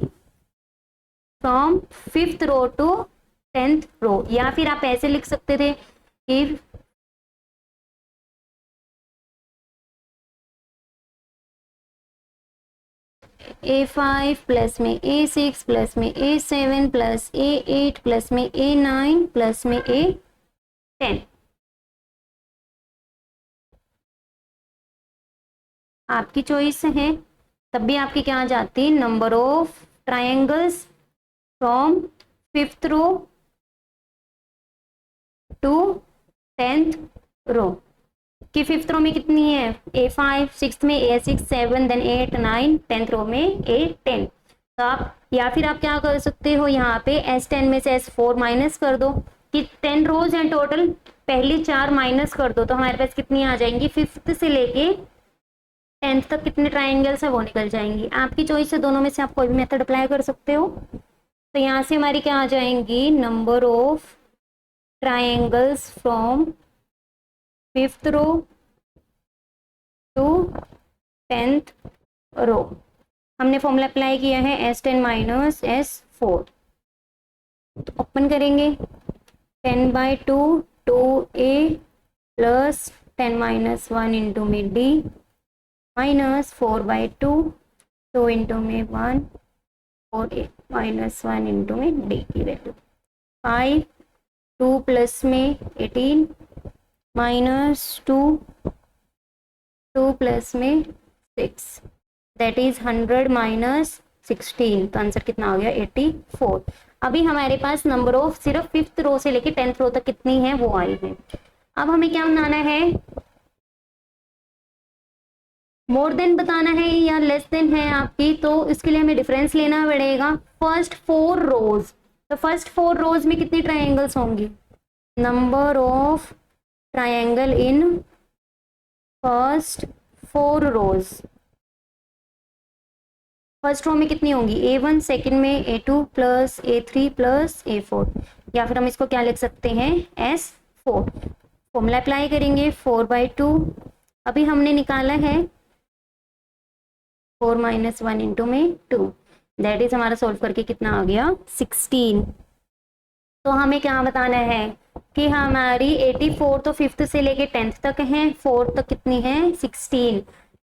from 5th row to 10th रो। या फिर आप ऐसे लिख सकते थे कि A5 प्लस में A6 प्लस में A7 प्लस A8 प्लस में A9 प्लस में A10। आपकी चॉइस है तब भी आपकी क्या आ जाती number of triangles from 5th row to 10th row कि 5th रो में कितनी है A5 6th में A6 7 देन 8 9 10th रो में A10। तो आप या फिर आप क्या कर सकते हो यहाँ पे S10 में से S4 माइनस कर दो कि 10 रोज हैं टोटल पहली 4 माइनस कर दो तो हमारे पास कितनी आ जाएंगी 5th से लेके 10th तक कितने ट्राइंगल्स है वो निकल जाएंगी। आपकी चॉइस से दोनों में से आप कोई भी मेथड अप्लाई कर सकते हो। तो यहाँ से हमारी क्या आ जाएंगी number of triangles from 5th row to 10th row. हमने फॉर्मूला अप्लाई किया है S10 माइनस S4। तो ओपन करेंगे 10/2 2a प्लस 10 माइनस 1 इंटू में d माइनस 4/2 2 इंटू में 1 और a माइनस 1 इंटू में d की वैल्यू 5 2 प्लस में 18 माइनस 2 2 प्लस में 6 दैट इज 100 माइनस 16। तो आंसर कितना आ गया 84। अभी हमारे पास नंबर ऑफ सिर्फ 5th रो से लेके 10th रो तक कितनी है वो आई है। अब हमें क्या बनाना है मोर देन बताना है या लेस देन है आपकी। तो इसके लिए हमें डिफरेंस लेना पड़ेगा फर्स्ट 4 रोज। तो फर्स्ट 4 रोज में कितनी ट्रायंगल्स होंगी number of triangle in first 4 rows. First row में कितनी होंगी A1 सेकंड में A2 plus A3 plus A4 या फिर हम इसको क्या लिख सकते हैं S4। फॉर्मूला अप्लाई करेंगे 4/2 अभी हमने निकाला है 4 माइनस 1 इंटू में 2 दैट इज हमारा सोल्व करके कितना आ गया 16। तो हमें क्या बताना है कि हमारी 84 तो 5th से लेके 10th तक है 4 तक कितनी है 16।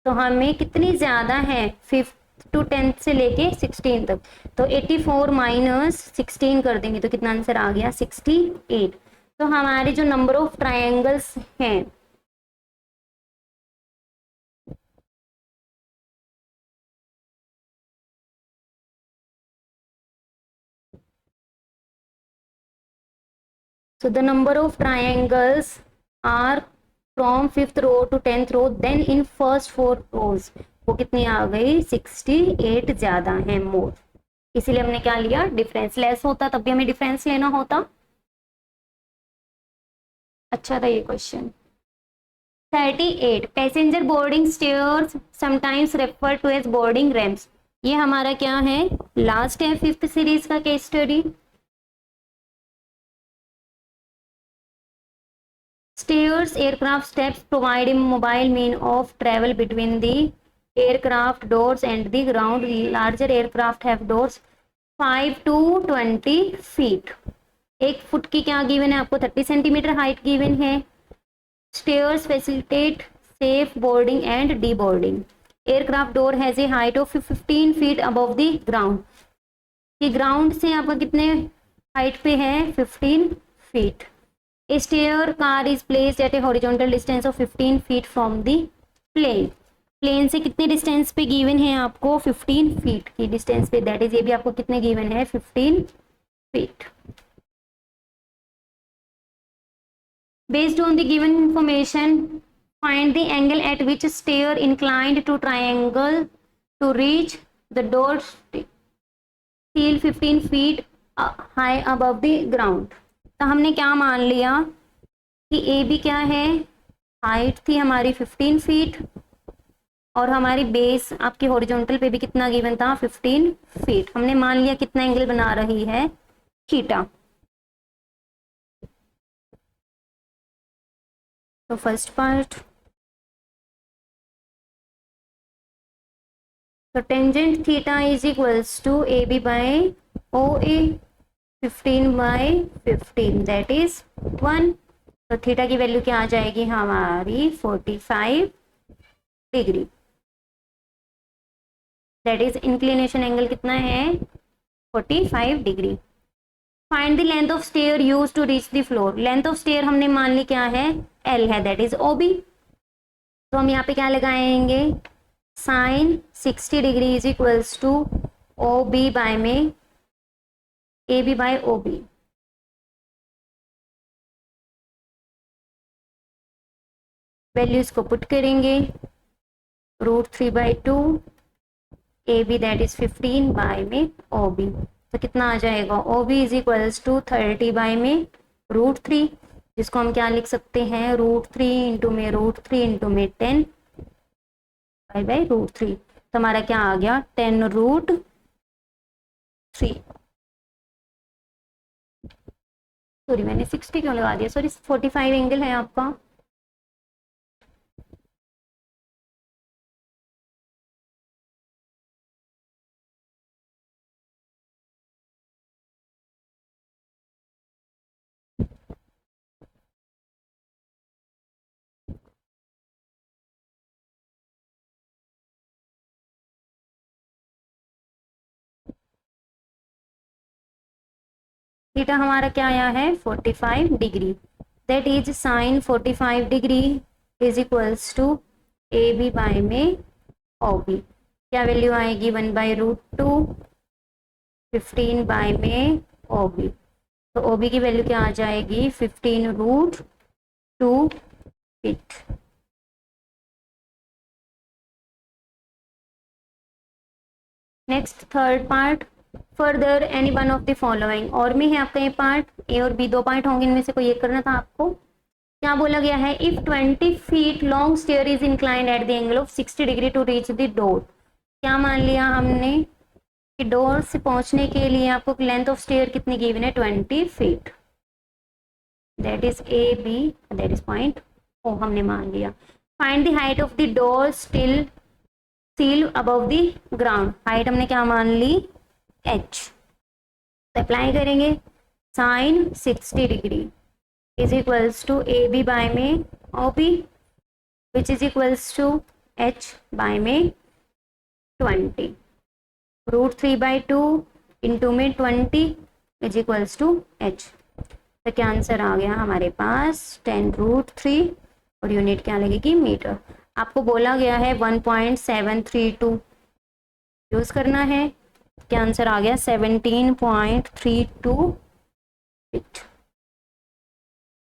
तो हमें कितनी ज्यादा है 5th टू 10th से लेके 16 तक, तो 84 माइनस 16 कर देंगे तो कितना आंसर आ गया 68। तो हमारे जो नंबर ऑफ ट्रायंगल्स हैं so the number of triangles are from 5th row to 10th row, then in first 4 rows वो कितनी आ गई 68 ज्यादा है मोर, इसीलिए हमने क्या लिया डिफरेंस, लेस होता तब भी हमें डिफरेंस लेना होता। अच्छा था ये question. 38 passenger boarding stairs sometimes refer to as boarding ramps, ये हमारा क्या है लास्ट है 5th सीरीज का case study. Stairs, aircraft steps provide a mobile mean of travel between the aircraft doors and the ground. Larger aircraft have doors 5 to 20 feet. 1 foot की क्या given है आपको 30 सेंटीमीटर हाइट गिवन है। Stairs facilitate safe boarding and deboarding. Aircraft door has a height of 15 feet above the ground. ये ground से आपका कितने height पे है 15 feet. A stair car is placed at a horizontal distance of 15 feet from the plane. Plane से कितने distance पे given है आपको 15 फीट की डिस्टेंस पे, दैट इज ये भी आपको कितने गिवन है 15 feet. Based on the given information find the angle at which stair inclined to triangle to reach the door sill 15 feet high above the ground. तो हमने क्या मान लिया कि ए बी क्या है हाइट थी हमारी 15 फीट और हमारी बेस आपकी हॉरिजॉन्टल पे भी कितना गिवन था 15 फीट। हमने मान लिया कितना एंगल बना रही है थीटा। तो फर्स्ट पार्ट, तो tangent theta is equals to A B by O A 15 by 15 that is 1। तो थीटा की वैल्यू क्या आ जाएगी हमारी 45 degree, that is inclination angle कितना है 45 degree. Find the length of stair use to reach the floor. Length of stair हमने मान ली क्या है एल है, दैट इज ओ बी। तो हम यहाँ पे क्या लगाएंगे sine 60 degree is equals to O B by में A B by O B. Values को पुट करेंगे √3/2 A B that is 15 by में ओ बी, तो कितना आ जाएगा O B is equals to 30 by में √3, जिसको हम क्या लिख सकते हैं √3 इंटू में √3 इंटू में 10 बाय √3। तो हमारा क्या आ गया 10√3। सॉरी मैंने 60 क्यों लगा दिया, सॉरी 45 एंगल है आपका। थीटा हमारा क्या आया है 45 degree, that is sine 45 degree is equals to A B by में ओ बी। क्या वैल्यू आएगी 1/√2 15 बाय में ओ बी। तो ओ बी की वैल्यू क्या आ जाएगी 15√2 feet. Next third part, further any one of the following, और में है आपका ये पार्ट ए और बी दो पार्ट होंगे, इनमें से कोई एक करना था आपको। क्या बोला गया है if 20 feet long stair is inclined at the angle of 60 degree to reach the door. क्या मान लिया हमने कि डोर से पहुंचने के लिए आपको लेंथ ऑफ स्टेयर कितनी गिवन है 20 feet, that is A B that is point O हमने मान लिया। Find the height of the door still sill above the ground. Height हमने क्या मान ली h। अप्लाई करेंगे sine 60 degree is equals to A B by में O B which is equals to h by में 20। √3/2 इंटू में 20 is equals to h। तो क्या आंसर आ गया हमारे पास 10√3 और यूनिट क्या लगेगी मीटर। आपको बोला गया है 1.732 यूज करना है, क्या आंसर आ गया 17.32 feet.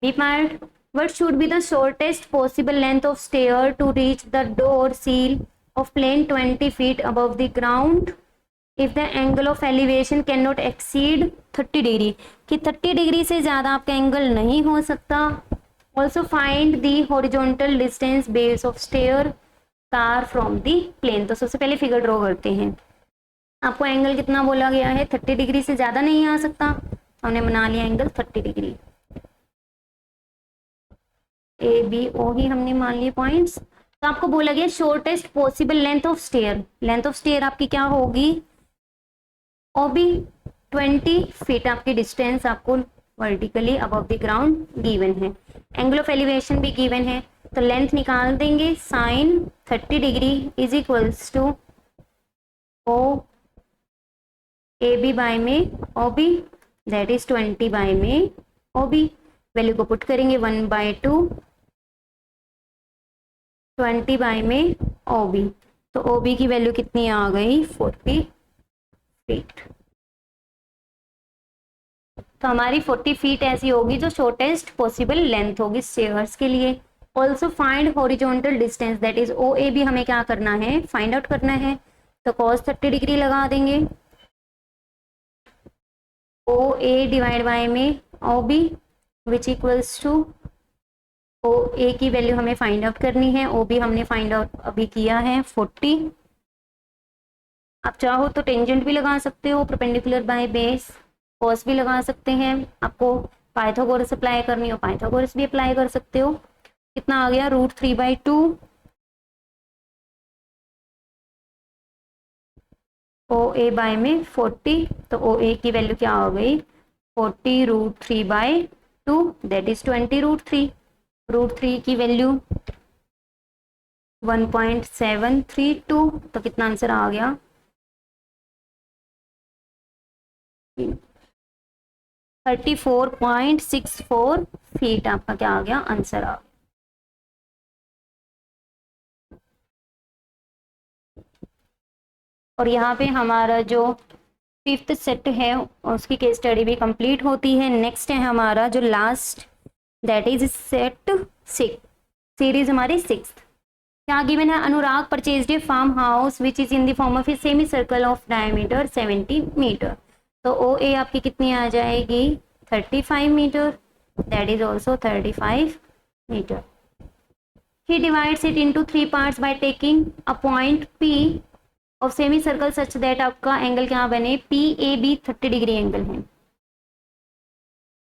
B part, what should be the shortest possible length of stair to reach the door seal of plane 20 feet above the ground if the angle of elevation cannot exceed 30 degree, कि 30 degree से ज़्यादा आपका angle नहीं हो सकता। Also find the horizontal distance base of stair car from the plane. तो सबसे पहले फिगर ड्रॉ करते हैं। आपको एंगल कितना बोला गया है, 30 डिग्री से ज़्यादा नहीं आ सकता, हमने बना लिया angle 30 degree. A B O ही हमने मान लिए पॉइंट्स। तो आपको बोला गया shortest possible length of stair, length of stair आपकी क्या होगी ओ बी 20 फीट आपकी डिस्टेंस आपको vertically above the ground given है, एंगल ऑफ एलिवेशन भी गिवन है। तो लेंथ निकाल देंगे, sine 30 degree is equals to O A B by में O B that is 20 bye में ओ बी। वैल्यू को पुट करेंगे 1/2 20 बाय में ओ बी, तो ओ बी की वैल्यू कितनी आ गई 40 फीट। तो हमारी 40 फीट ऐसी होगी जो शॉर्टेस्ट पॉसिबल लेंथ होगी स्टेयर्स के लिए। Also find horizontal distance that is O A B, हमें क्या करना है फाइंड आउट करना है। तो cos 30 डिग्री लगा देंगे, ओ ए डिवाइड बाय में O B which equals to O A की वैल्यू हमें फाइंड आउट करनी है, ओ बी हमने फाइंड आउट अभी किया है 40। आप चाहो तो टेंजेंट भी लगा सकते हो, परपेंडिकुलर बाय बेस, कॉस भी लगा सकते हैं। आपको पाइथागोरस अप्लाई करनी हो पाइथागोरस भी अप्लाई कर सकते हो। कितना आ गया √3/2 ओ ए बाय में 40, तो ओ ए की वैल्यू क्या हो गई 40 √3/2 दैट इज 20 √3। √3 की वैल्यू 1.732, तो कितना आंसर आ गया 34.64 फीट आपका क्या आ गया आंसर आ गया। और यहाँ पे हमारा जो 5th सेट है उसकी केस स्टडी भी कंप्लीट होती है। नेक्स्ट है हमारा जो last that is set 6, series हमारी 6th। क्या गिवन है, Anurag purchased a farm house which is in the form of a semi circle of diameter 70 metre. तो ओ ए आपकी कितनी आ जाएगी 35 metre, that is also 35 metre. He divides it into 3 parts by taking a point P of semi circle such that आपका angle क्या बने P A B 30 degree angle है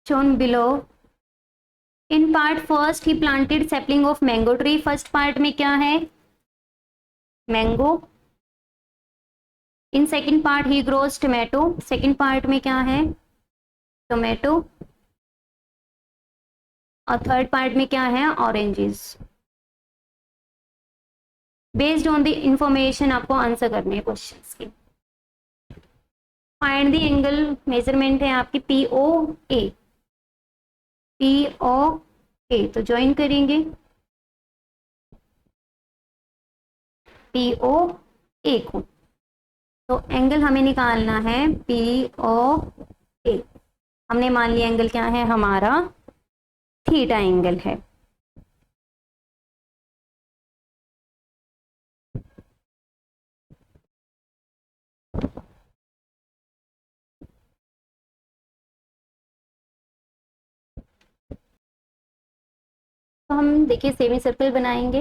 shown below. In part first he planted sapling of mango tree, first part में क्या है mango. In second part he grows tomato, second part में क्या है टोमेटो। और थर्ड पार्ट में क्या है oranges. Based on the information आपको आंसर करने हैं क्वेश्चंस की। फाइंड द एंगल, मेजरमेंट है आपकी पी ओ ए, पी ओ ए, तो ज्वाइन करेंगे पी ओ ए को। तो एंगल हमें निकालना है पी ओ ए, हमने मान लिया एंगल क्या है हमारा थीटा एंगल है। तो हम देखिए सेमी सर्कल बनाएंगे,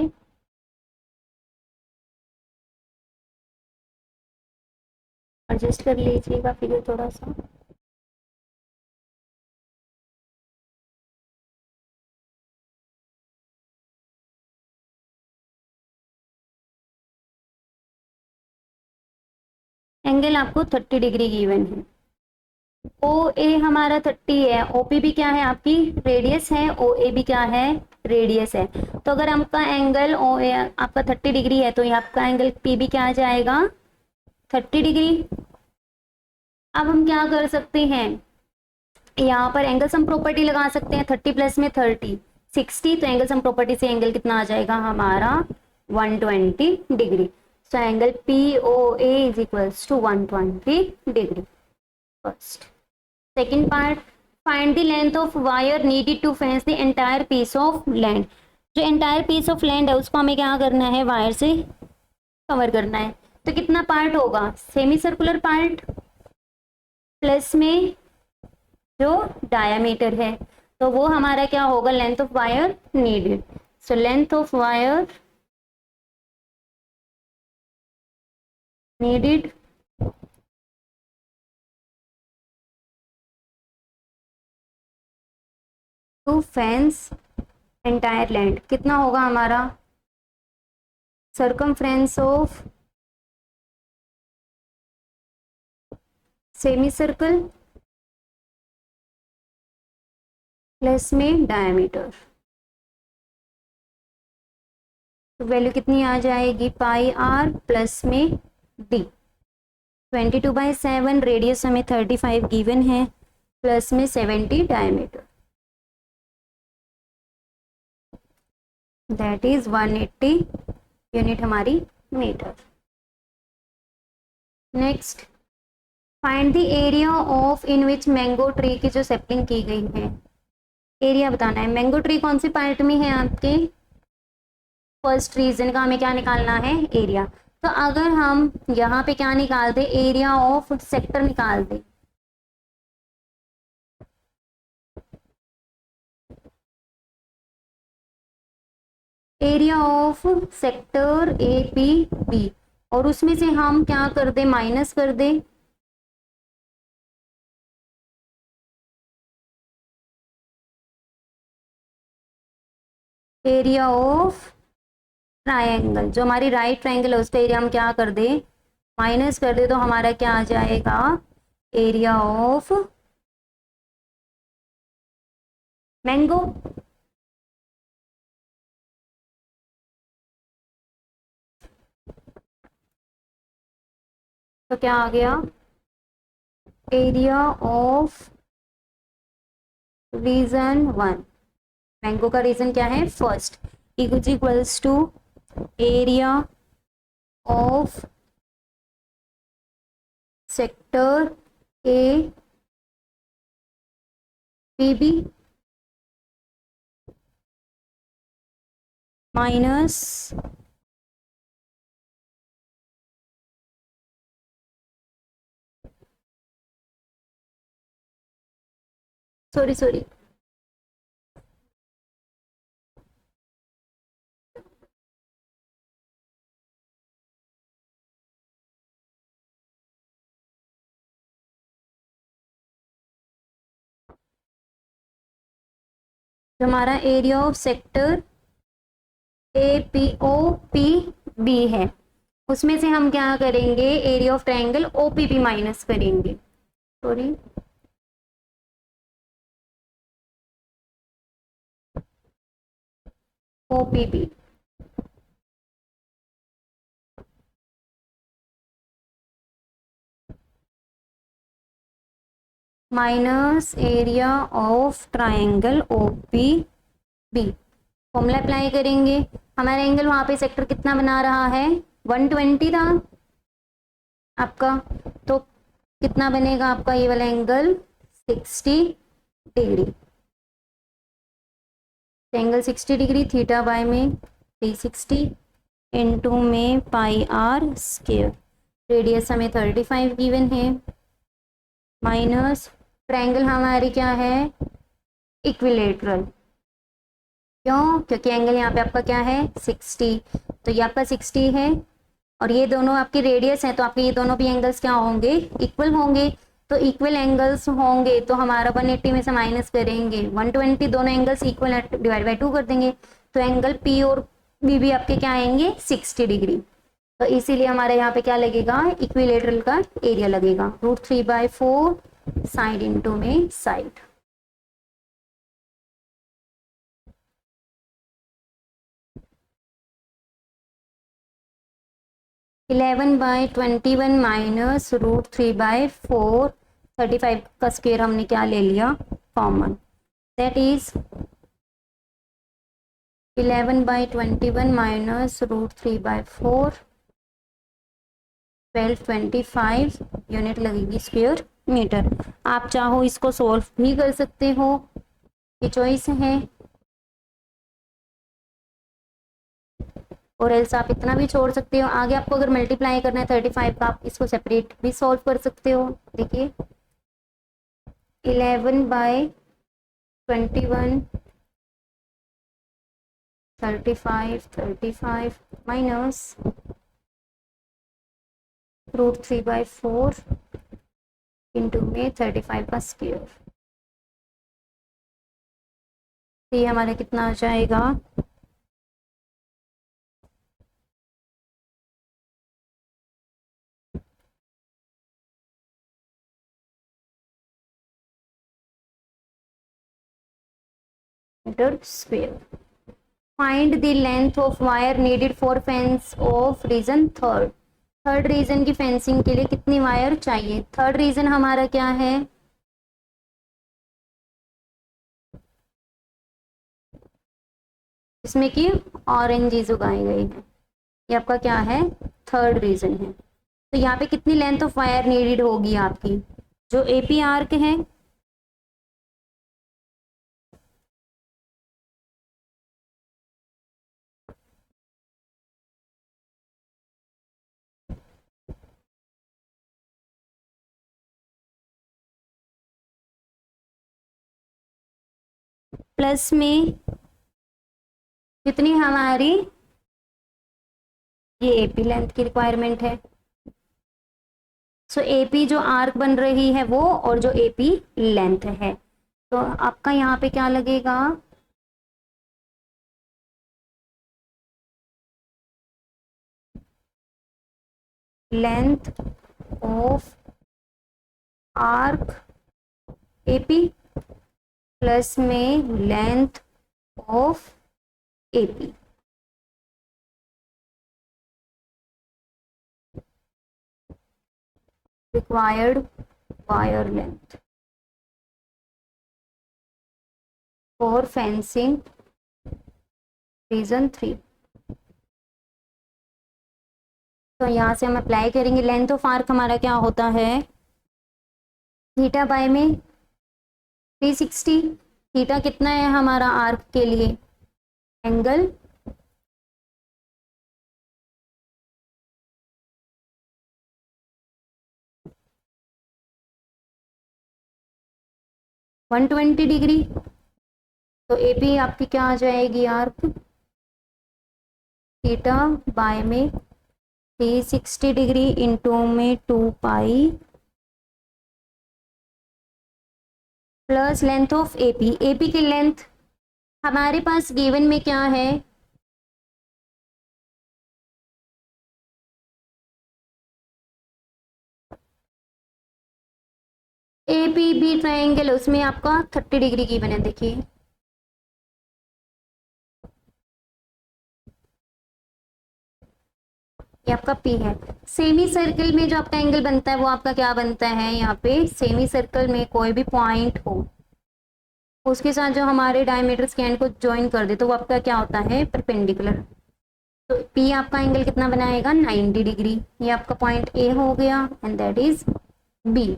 एडजस्ट कर लीजिएगा फिगर थोड़ा सा। एंगल आपको 30 डिग्री गिवन है, ओ ए हमारा 30 है, ओपी भी क्या है आपकी रेडियस है, ओ ए भी क्या है रेडियस है। तो अगर आपका एंगल ओ ए आपका 30 डिग्री है तो ये आपका एंगल पी भी क्या आ जाएगा 30 डिग्री। अब हम क्या कर सकते हैं, यहाँ पर एंगल सम प्रॉपर्टी लगा सकते हैं, 30 प्लस में 30 60, तो एंगल सम प्रॉपर्टी से एंगल कितना आ जाएगा हमारा 120 degree. So angle P O A is equals to 120 degree. First. Second part, find the length of wire needed to fence the entire piece of land. जो entire piece of land है उसको हमें क्या करना है, वायर से cover करना है। तो कितना पार्ट होगा, सेमी सर्कुलर पार्ट प्लस में जो डायामीटर है, तो वो हमारा क्या होगा, length of wire needed. So length of wire needed to fence entire land कितना होगा हमारा, circumference of semi circle plus में डायमीटर। तो वैल्यू कितनी आ जाएगी, पाई आर प्लस में डी। 22/7 रेडियस हमें 35 गिवन है, प्लस में 70 डायमीटर, दैट इज 180 यूनिट हमारी metre. Next, find the area of in which mango tree की जो सेपलिंग की गई है, एरिया बताना है। मैंगो ट्री कौन से पार्ट में है आपके, फर्स्ट रीजन का हमें क्या निकालना है, एरिया। तो अगर हम यहाँ पे क्या निकाल दे, एरिया ऑफ सेक्टर निकाल दे, area of sector A P B, और उसमें से हम क्या कर दे, माइनस कर दे एरिया ऑफ ट्रायंगल। जो हमारी राइट ट्रायंगल है उसका एरिया हम क्या कर दे, माइनस कर दे, तो हमारा क्या आ जाएगा, एरिया ऑफ मैंगो। तो क्या आ गया, एरिया ऑफ रीजन 1, मैंगो का रीजन क्या है, first, equals to area of sector A P B minus sorry हमारा area of sector A P O P B है, उसमें से हम क्या करेंगे, area of triangle O P B minus करेंगे, sorry O P B minus area of triangle O P B. Formula apply करेंगे, हमारा एंगल वहां पे सेक्टर कितना बना रहा है, 120 था आपका, तो कितना बनेगा आपका ये वाला angle, 60 degree. Angle 60 degree, theta by में 360 इनटू में पाई आर स्क्वायर, रेडियस हमें 35 गिवन है, माइनस ट्रायंगल हमारी क्या है, इक्विलेटरल। क्यों, क्योंकि एंगल यहाँ पे आपका क्या है 60, तो ये आपका 60 है, और ये दोनों आपकी रेडियस है, तो आपके ये दोनों भी एंगल्स क्या होंगे, इक्वल होंगे। तो इक्वल एंगल्स होंगे तो हमारा 180 में से माइनस करेंगे 120, दोनों एंगल्स इक्वल है, डिवाइड बाई 2 कर देंगे, तो एंगल पी और बी भी आपके क्या आएंगे 60 डिग्री। तो इसीलिए हमारे यहाँ पे क्या लगेगा, इक्विलेटरल का एरिया लगेगा, √3/4 साइड इंटू में साइड। -11/21 माइनस √3/4 35 का स्क्वायर हमने क्या ले लिया, common, that is 11/21 minus √3/4, 1225 unit लगेगी स्क्वायर मीटर। आप चाहो इसको सोल्व भी कर सकते हो, ये चॉइस है, और एल्स आप इतना भी छोड़ सकते हो। आगे आपको अगर मल्टीप्लाई करना है 35 का, आप इसको सेपरेट भी सॉल्व कर सकते हो। देखिए 11/21 35 माइनस √3/4 इंटू में 35 का स्क्वायर, तो ये हमारा कितना आ जाएगा, metre square. Find the length of wire needed for fence of region third. Third region की फेंसिंग के लिए कितनी वायर चाहिए। थर्ड रीजन हमारा क्या है, इसमें कि ऑरेंजेस उगाई गई है, ये आपका क्या है, थर्ड रीजन है। तो यहाँ पे कितनी लेंथ ऑफ वायर नीडेड होगी आपकी, जो एपी आर्क है प्लस में कितनी हमारी, ये एपी लेंथ की रिक्वायरमेंट है। सो एपी जो आर्क बन रही है वो, और जो एपी लेंथ है, तो आपका यहाँ पे क्या लगेगा, length of arc A P plus में length of A P. Required wire length for fencing region 3। तो यहाँ से हम अप्लाई करेंगे, लेंथ ऑफ आर्क हमारा क्या होता है, थीटा बाय में 360। थीटा कितना है हमारा आर्क के लिए, एंगल 120 डिग्री। तो एपी आपकी क्या आ जाएगी, आर्क थीटा बाय में 360 डिग्री इंटू में 2 pi plus length of AP. AP की लेंथ हमारे पास गिवन में क्या है, एपी बी ट्रायंगल, उसमें आपका 30 डिग्री गिवन है। देखिए ये आपका पी है। सेमी सर्कल में जो आपका एंगल बनता है वो आपका क्या बनता है, यहाँ पे सेमी सर्कल में कोई भी पॉइंट हो उसके साथ जो हमारे डायमीटर स्केल को ज्वाइन कर दे तो वो आपका क्या होता है, परपेंडिकुलर। तो पी आपका एंगल कितना बनाएगा, 90 डिग्री। ये आपका पॉइंट ए हो गया and that is B.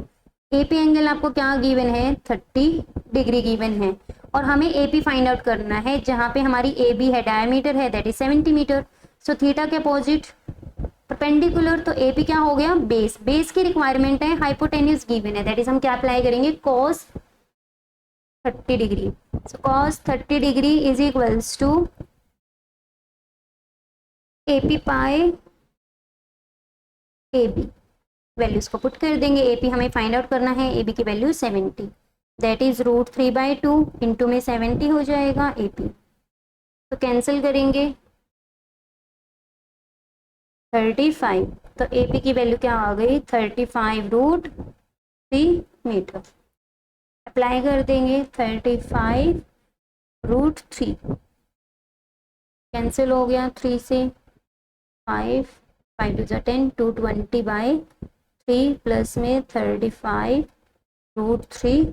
AP angle आपको क्या गिवन है, 30 डिग्री गिवन है, और हमें एपी फाइंड आउट करना है जहां पे हमारी ए बी है, डायमीटर है that is 70 metre. So theta के अपोजिट परपेंडिकुलर, तो एपी क्या हो गया, बेस। बेस की रिक्वायरमेंट है, हाइपोटेन्यूज गिवन है, दैट इज हम क्या अप्लाई करेंगे, cos 30 degree. So cos 30 degree is equals to AP by A B. Values को पुट कर देंगे, एपी हमें फाइंड आउट करना है, एबी की वैल्यू 70, दैट इज √3/2 इंटू में 70 हो जाएगा एपी। तो कैंसिल करेंगे 35, तो एपी की वैल्यू क्या आ गई, 35√3 मीटर। अप्लाई कर देंगे 35√3, कैंसिल हो गया 3 से 5, 5 2 10, 220/3 प्लस में 35 √3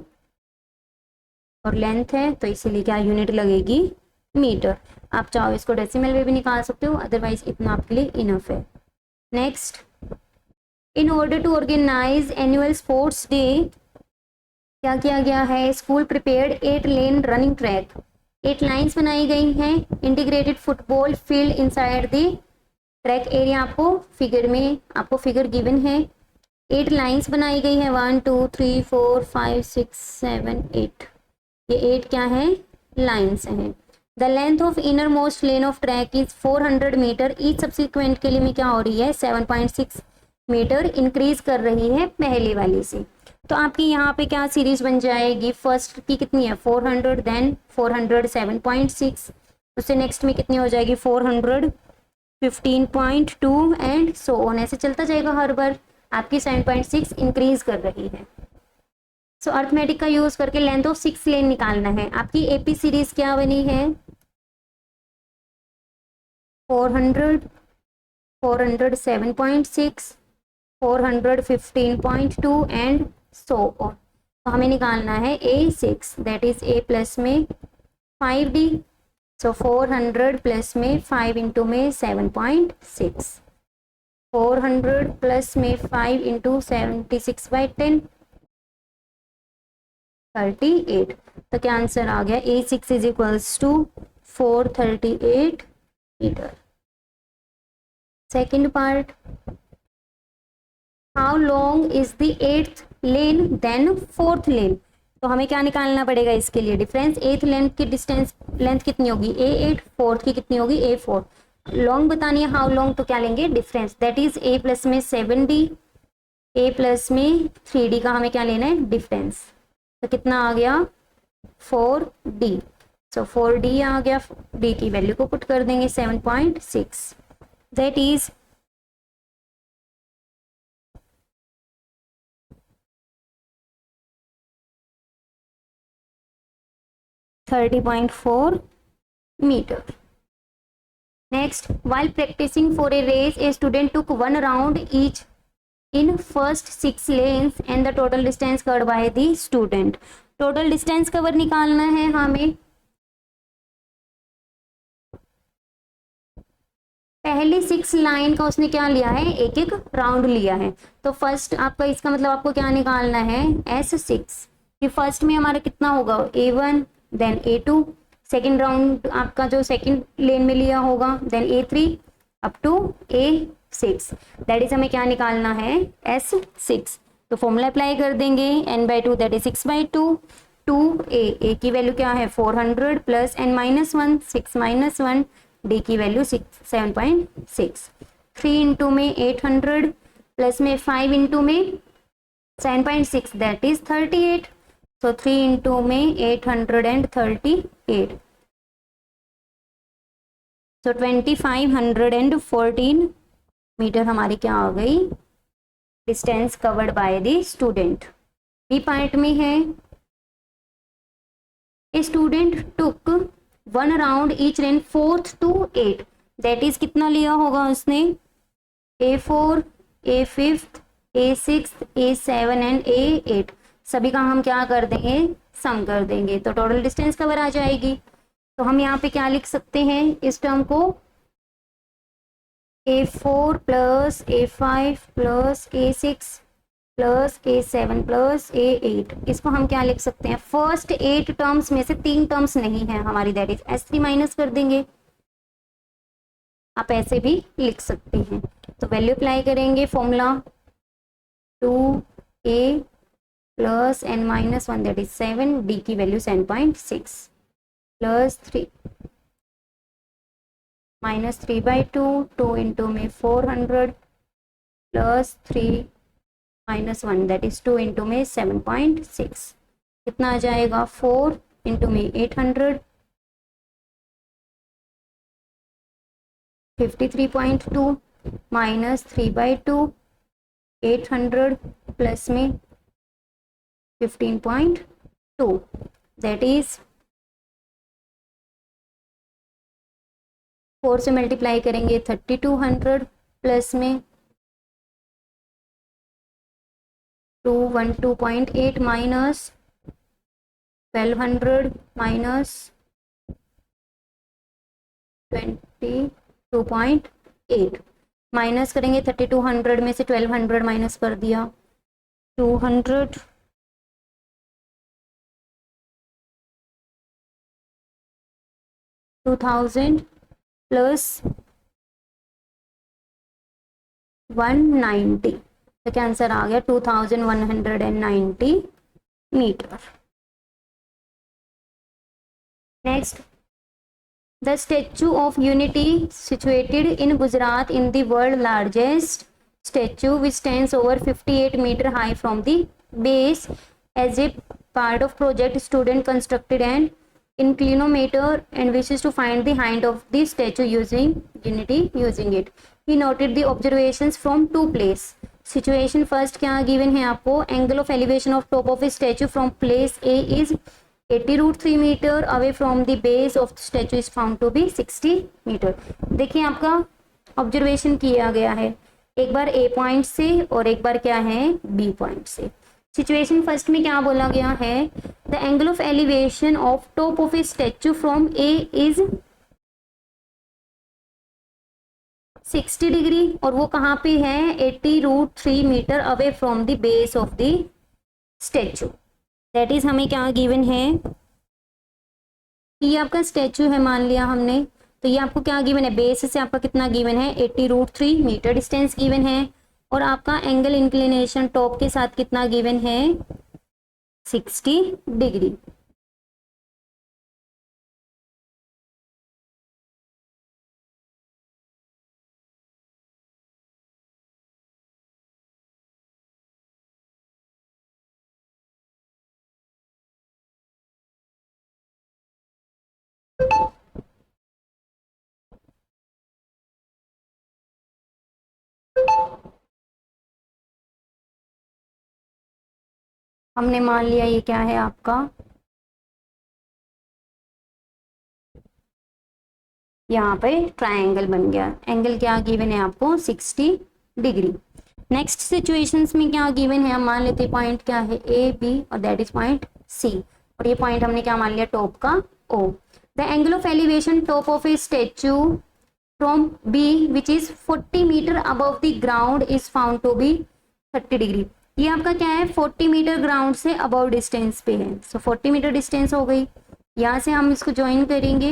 और लेंथ है तो इसीलिए क्या यूनिट लगेगी मीटर। आप चाहो इसको डेसिमल में भी निकाल सकते हो, अदरवाइज इतना आपके लिए इनफ है। Next, in order to organize annual sports day क्या किया गया है, school prepared 8 lane running track, 8 lines बनाई गई हैं, integrated football field inside the track area, आपको फिगर गिवन है, 8 लाइन्स बनाई गई है, 1 2 3 4 5 6 7 8, ये 8 क्या है लाइन्स हैं। The length of inner most lane of track is 400 metre, each subsequent के लिए में क्या हो रही है 7.6 मीटर इंक्रीज कर रही है पहली वाली से। तो आपकी यहाँ पे क्या सीरीज बन जाएगी, फर्स्ट की कितनी है 400, देन 400 7.6, उससे नेक्स्ट में कितनी हो जाएगी 400 15.2 एंड सो ऑन, ऐसे चलता जाएगा हर बार आपकी 7.6 इंक्रीज कर रही है। सो अर्थमेटिक का यूज करके लेंथ ऑफ 6 लेन निकालना है। आपकी एपी सीरीज क्या बनी है 400 400 7.6 400 15.2 एंड सो ऑन। तो हमें निकालना है A6, that is A plus में 5D, सो 400 प्लस में 5 इंटू में 7.6, 400 प्लस में 5 इंटू 76/10 38। तो क्या आंसर आ गया A6 is equals to 438 metre. Second part, how long is the 8th lane then 4th lane, तो हमें क्या निकालना पड़ेगा इसके लिए डिफरेंस, 8th लेंथ की डिस्टेंस लेंथ कितनी होगी A8, 4th की कितनी होगी A4, लॉन्ग बतानी है हाउ लॉन्ग, तो क्या लेंगे difference, that is A plus में 7D, A प्लस में 3D का हमें क्या लेना है डिफरेंस, तो कितना आ गया 4D, सो 4D आ गया, D की वैल्यू को पुट कर देंगे 7.6, that is 30.4 meter. Next, while practicing for a race, a student took 1 round each in first 6 lanes and the total distance covered by the student. Total distance cover निकालना है हमें, पहली 6 line का उसने क्या लिया है एक एक राउंड लिया है, तो फर्स्ट आपका इसका मतलब आपको क्या निकालना है S6 कि फर्स्ट में हमारा कितना होगा A1 then A2, second round आपका जो सेकेंड लेन में लिया होगा then A3 up to A6, that is हमें क्या निकालना है S6, तो फॉर्मूला अप्लाई कर देंगे n/2 दैट इज 6/2, 2A की वैल्यू क्या है 400 प्लस n-1 6-1, D की वैल्यू 7.6, 3 इंटू में 800 प्लस में 5 इंटू में 7.6 दैट इज 38, so 3 इंटू में 838, so 2514 मीटर हमारी क्या आ गई distance covered by the student. B part में है, A student took 1 round each lane 4th to 8, that is कितना लिया होगा उसने A4 A5 A6 A7 and A8, सभी का हम क्या कर देंगे सम कर देंगे तो टोटल डिस्टेंस कवर आ जाएगी। तो हम यहाँ पे क्या लिख सकते हैं इस टर्म को A4 plus A5 plus A6 plus A7 plus A8, इसको हम क्या लिख सकते हैं फर्स्ट 8 टर्म्स में से 3 टर्म्स नहीं है हमारी, दैट इज S3 माइनस कर देंगे, आप ऐसे भी लिख सकते हैं। तो वैल्यू अप्लाई करेंगे formula 2A plus n-1 that is 7, D की वैल्यू 7.6 प्लस 3 माइनस 3/2, 2 इंटू में 400 प्लस 3-1 दैट इज 2 इंटू में 7.6, कितना आ जाएगा 4 इंटू में 800 53.2 माइनस 3/2 800 प्लस में 15.2 दैट इज 4 से मल्टीप्लाई करेंगे 3200 प्लस में 212.8 माइनस 1200 माइनस 22.8 माइनस करेंगे 3200 में से 1200 माइनस कर दिया 200 2000 प्लस 190 तो क्या आंसर आ गया 2190 metre. Next, the statue of unity situated in Gujarat in the world largest statue which stands over 58 meter high from the base as a part of project student constructed an inclinometer and wishes to find the height of the statue using unity using it. He noted the observations from two place. Situation first क्या given है आपको, angle of elevation of top of a statue from place A is 80√3 meter, away from the base of the statue is found to be 60 meter. देखिए आपका observation किया गया है, एक बार ए point से और एक बार क्या है बी पॉइंट से। सिचुएशन फर्स्ट में क्या बोला गया है, the angle of elevation of top of a statue from A is 60 degree और वो कहाँ पे है 80√3 metre away from the base of the statue. That is हमें क्या गिवन है, ये आपका स्टैचू है मान लिया हमने, तो ये आपको क्या गिवन है, बेस से आपका कितना गिवन है 80√3 मीटर डिस्टेंस गिवन है और आपका एंगल इंक्लिनेशन टॉप के साथ कितना गिवन है 60 डिग्री। हमने मान लिया ये क्या है आपका, यहाँ पे ट्रायंगल बन गया, एंगल क्या गिवन है आपको 60 डिग्री। नेक्स्ट सिचुएशंस में क्या गिवन है, हम मान लेते हैं पॉइंट क्या है ए बी और दैट इज पॉइंट सी और ये पॉइंट हमने क्या मान लिया टॉप का O. The angle of elevation top of a statue from B which is 40 metre above the ground is found to be 30 degree. ये आपका क्या है 40 मीटर ग्राउंड से अबव डिस्टेंस पे है, सो 40 मीटर डिस्टेंस हो गई, यहाँ से हम इसको ज्वाइन करेंगे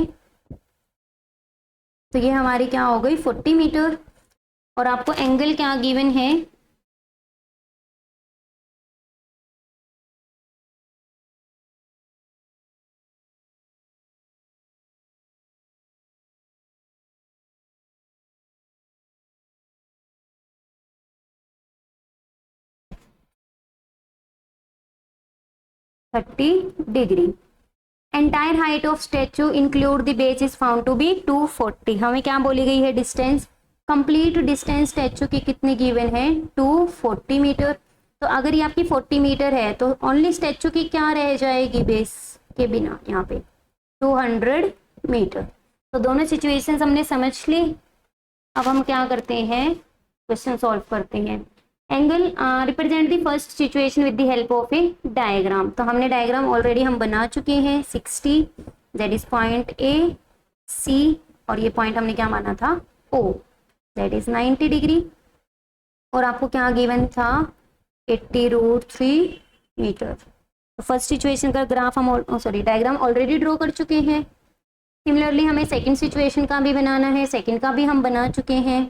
तो ये हमारी क्या हो गई 40 मीटर और आपको एंगल क्या गिवन है degree. Entire height of statue include the base is found to be 240। हमें क्या बोली गई है डिस्टेंस, कंप्लीट डिस्टेंस स्टेच्यू की कितनी गिवन है 240 मीटर। तो अगर ये आपकी 40 मीटर है तो ओनली स्टेच्यू की क्या रह जाएगी बेस के बिना यहाँ पे 200 मीटर। तो दोनों सिचुएशंस हमने समझ ली। अब हम क्या करते हैं क्वेश्चन सॉल्व करते हैं। Angle represent the first situation with the help of a diagram. तो हमने डायग्राम ऑलरेडी हम बना चुके हैं 60 दैट इज पॉइंट ए सी और ये पॉइंट हमने क्या माना था ओ दैट इज 90 डिग्री और आपको क्या गिवन था 80√3 मीटर। तो फर्स्ट सिचुएशन का ग्राफ हम डायग्राम ऑलरेडी ड्रॉ कर चुके हैं। सिमिलरली हमें सेकंड सिचुएशन का भी बनाना है, सेकंड का भी हम बना चुके हैं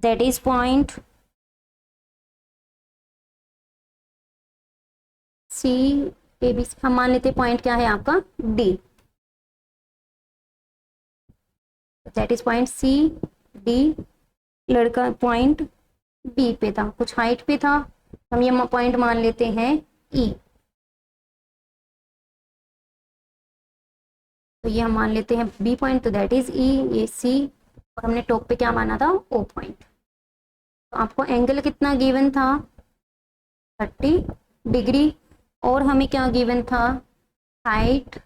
that is point C A B. हम मान लेते पॉइंट क्या है आपका D that is point C D. लड़का पॉइंट बी पे था, कुछ हाइट पे था, हम ये पॉइंट मान लेते हैं ई। तो ये हम मान लेते हैं बी पॉइंट तो दैट इज ई, ये सी और हमने टॉप पे क्या माना था ओ पॉइंट। तो आपको एंगल कितना गिवन था 30 डिग्री और हमें क्या गिवन था हाइट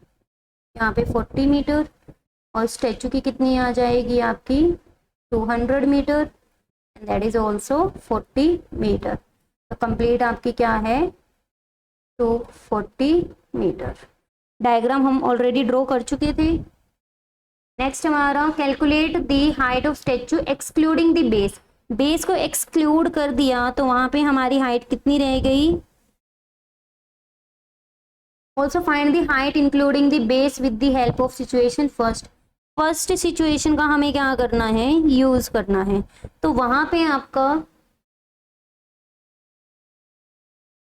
यहाँ पे 40 मीटर और स्टैचू की कितनी आ जाएगी आपकी 200 metre that is also 40 metre. तो कंप्लीट आपकी क्या है 240 मीटर। डायग्राम हम ऑलरेडी ड्रॉ कर चुके थे। नेक्स्ट हमारा calculate the height of statue excluding the base. Base को एक्सक्लूड कर दिया तो वहां पे हमारी हाइट कितनी रह गई। Also find the height including the base with the help of situation first. First situation का हमें क्या करना है, यूज करना है। तो वहां पे आपका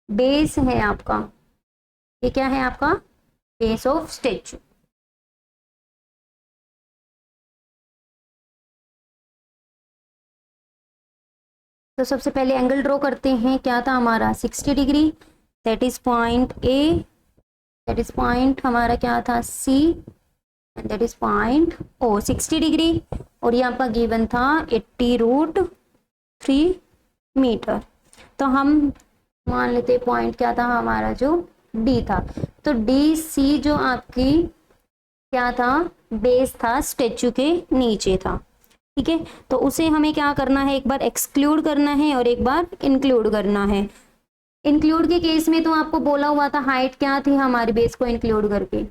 बेस है, आपका ये क्या है, आपका बेस ऑफ स्टेचू। तो सबसे पहले एंगल ड्रॉ करते हैं। क्या था हमारा 60 degree, that is point A, that is point हमारा क्या था C, and that is point O 60 degree. और ये आपका गिवन था 80√3 मीटर। तो हम मान लेते पॉइंट क्या था हमारा जो डी था। तो डी सी जो आपकी क्या था, बेस था, स्टेचू के नीचे था। ठीक है, तो उसे हमें क्या करना है, एक बार एक्सक्लूड करना है और एक बार इंक्लूड करना है। इंक्लूड के केस में तो आपको बोला हुआ था हाइट क्या थी हमारी बेस को इंक्लूड करके।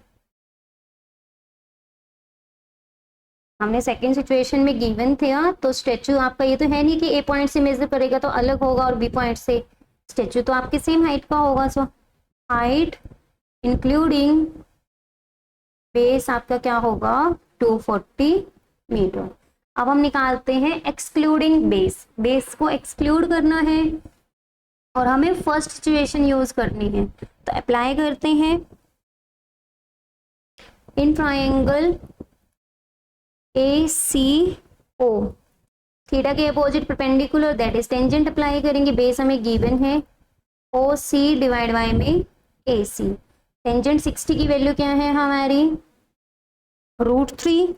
हमने सेकंड सिचुएशन में गिवन थे तो स्टेचू आपका ये तो है नहीं कि ए पॉइंट से मेजर करेगा तो अलग होगा और बी पॉइंट से। स्टेचू तो आपके सेम हाइट का होगा। सो हाइट इंक्लूडिंग बेस आपका क्या होगा 240 मीटर। अब हम निकालते हैं एक्सक्लूडिंग बेस। बेस को एक्सक्लूड करना है और हमें फर्स्ट सिचुएशन यूज करनी है। तो अप्लाई करते हैं। In triangle A C O, theta के opposite perpendicular that is tangent apply करेंगे। बेस हमें गिवन है ओ सी डिवाइड बाय में ए सी। टेंजेंट 60 की वैल्यू क्या है हमारी √3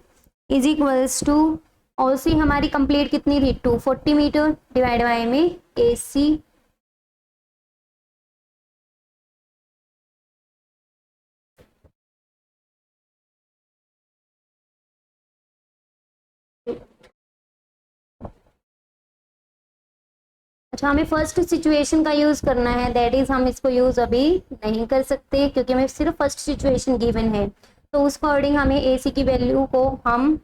इज इक्वल्स टू ओ सी हमारी कंप्लीट कितनी थी 240 मीटर डिवाइड बाय में ए सी। अच्छा, हमें फर्स्ट सिचुएशन का यूज करना है, दैट इज हम इसको यूज अभी नहीं कर सकते क्योंकि हमें सिर्फ फर्स्ट सिचुएशन गिवन है। तो उस अकॉर्डिंग हमें एसी की वैल्यू को हम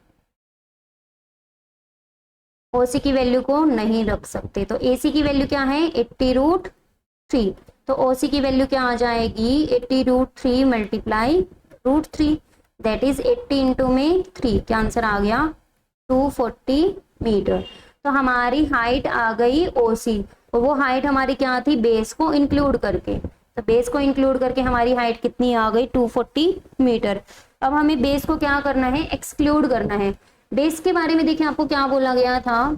ओसी की वैल्यू को नहीं रख सकते। तो एसी की वैल्यू क्या है 80√3। तो ओसी की वैल्यू क्या आ जाएगी 80√3 मल्टीप्लाई √3 दैट इज 80 इंटू में 3। क्या आंसर आ गया 240 मीटर। तो हमारी हाइट आ गई ओसी और वो हाइट हमारी क्या थी बेस को इंक्लूड करके। तो बेस को इंक्लूड करके हमारी हाइट कितनी आ गई 240 मीटर। अब हमें बेस को क्या करना है एक्सक्लूड करना है। बेस के बारे में देखिए आपको क्या बोला गया था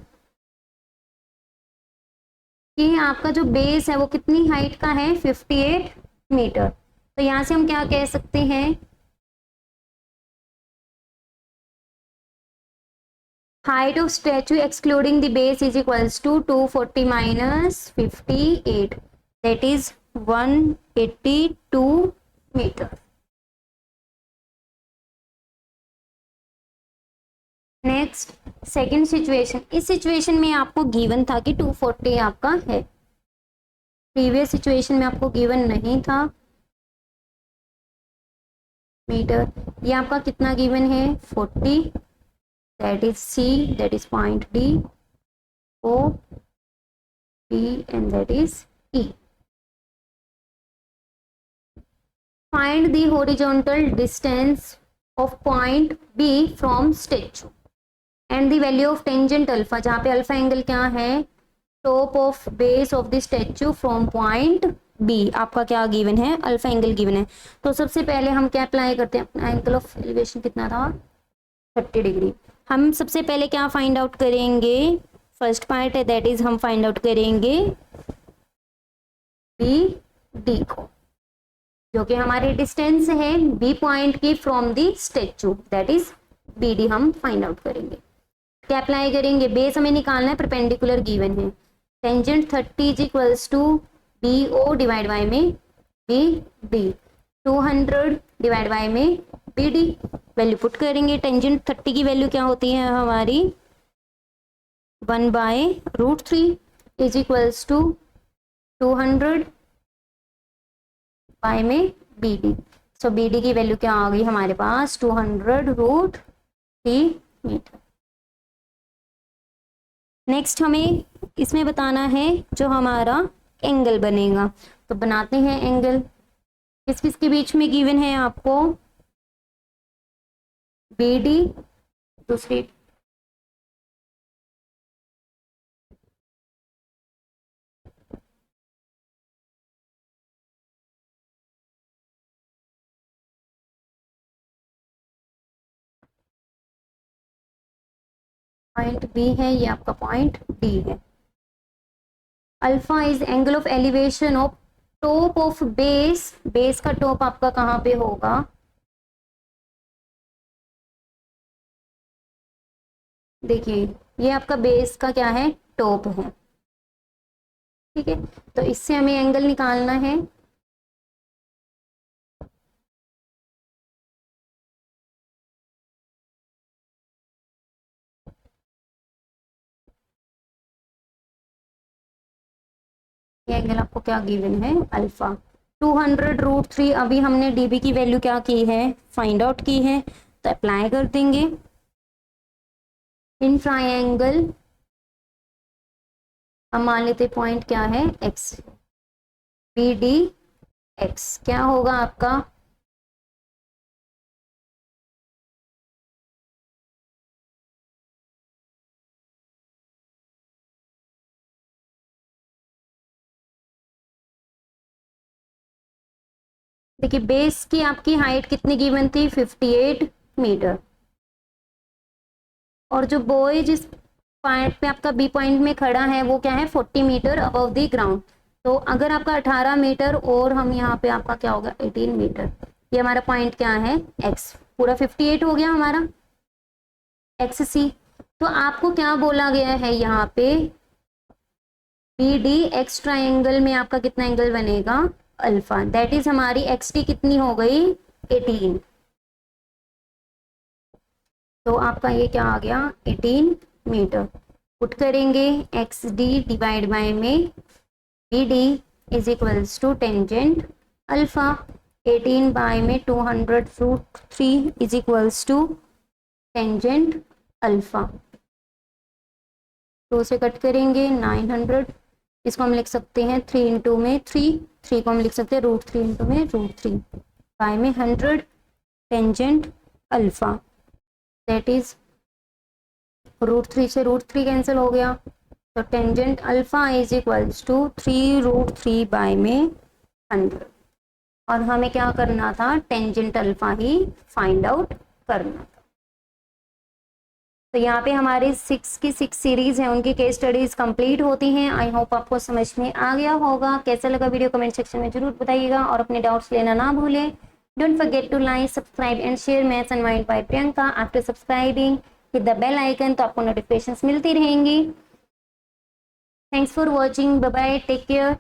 कि आपका जो बेस है वो कितनी हाइट का है 58 मीटर। तो यहां से हम क्या कह सकते हैं height of statue excluding the base is equals to 240 minus 58 that is 182 metre. Next second situation. इस सिचुएशन में आपको गिवन था कि 240 आपका है। प्रीवियस सिचुएशन में आपको गिवन नहीं था मीटर। ये आपका कितना गिवन है 40 that is C that is point D O B and that is E. Find the horizontal distance of point B from statue and the value of tangent alpha, जहाँ पे alpha angle क्या है top of base of the statue from point B. आपका क्या given है alpha angle given है। तो सबसे पहले हम क्या अप्लाई करते हैं अपना एंगल ऑफ एलिवेशन कितना था 30 डिग्री। हम सबसे पहले क्या फाइंड आउट करेंगे फर्स्ट पार्ट है दैट इज हम फाइंड आउट करेंगे बी डी को जो कि हमारे डिस्टेंस है बी पॉइंट की from the statue that is B D हम फाइंड आउट करेंगे। क्या अप्लाई करेंगे बेस हमें निकालना है परपेंडिकुलर गिवन है tangent 30 is equals to B O divide by में बी डी 200 डिवाइड बाय में बी डी। वैल्यू पुट करेंगे। टेंजेंट 30 की वैल्यू क्या होती है हमारी 1/√3 इज इक्वल्स टू 200 बाय में बी डी। सो बी डी की वैल्यू क्या आ गई हमारे पास 200√3 मीटर। नेक्स्ट हमें इसमें बताना है जो हमारा एंगल बनेगा, तो बनाते हैं एंगल। किस किस के बीच में गिवन है आपको, बी डी, दूसरी पॉइंट बी है, ये आपका पॉइंट डी है। Alpha is angle of elevation of top of base, base का टॉप आपका कहाँ पे होगा, देखिए ये आपका बेस का क्या है, टॉप है, ठीक है। तो इससे हमें एंगल निकालना है। ये एंगल आपको क्या गिवन है, अल्फा। 200√3, अभी हमने डीबी की वैल्यू क्या की है, फाइंड आउट की है, तो अप्लाई कर देंगे। इन ट्राइंगल हम मान लेते पॉइंट क्या है, एक्स, बी डी एक्स क्या होगा आपका, देखिए बेस की आपकी हाइट कितनी गिवन थी, 58 मीटर, और जो बॉय जिस पॉइंट पे आपका बी पॉइंट में खड़ा है वो क्या है, 40 मीटर अबव द ग्राउंड। तो अगर आपका 18 मीटर और हम यहाँ पे आपका क्या होगा 18 मीटर, ये हमारा पॉइंट क्या है, एक्स, पूरा 58 हो गया हमारा एक्स सी। तो आपको क्या बोला गया है यहाँ पे, बी डी एक्स ट्राइंगल में आपका कितना एंगल बनेगा, अल्फा, दैट इज हमारी एक्स टी कितनी हो गई, 18। तो आपका ये क्या आ गया, 18 मीटर। पुट करेंगे एक्स डी डिवाइड बाय में B D is equals to tangent alpha, 18 by में 200√3 is equals to tangent alpha. 2 से कट करेंगे 900, इसको हम लिख सकते हैं 3 इंटू में 3 को हम लिख सकते हैं √3 इंटू में √3 बाय में 100 टेंजेंट अल्फा, दैट इज √3 से √3 कैंसिल हो गया, तो tangent alpha is equals to 3√3 by में 100। और हमें क्या करना था, टेंजेंट अल्फा ही फाइंड आउट करना था। तो यहाँ पे हमारे 6 की 6 सीरीज है, उनकी केस स्टडीज कंप्लीट होती हैं। आई होप आपको समझ में आ गया होगा। कैसा लगा वीडियो कमेंट सेक्शन में जरूर बताइएगा और अपने डाउट्स लेना ना भूलें। Don't forget to like, subscribe and share maths unwind by Priyanka. After subscribing hit the bell icon, तो आपको नोटिफिकेशंस मिलती रहेंगी। Thanks for watching, bye bye, take care.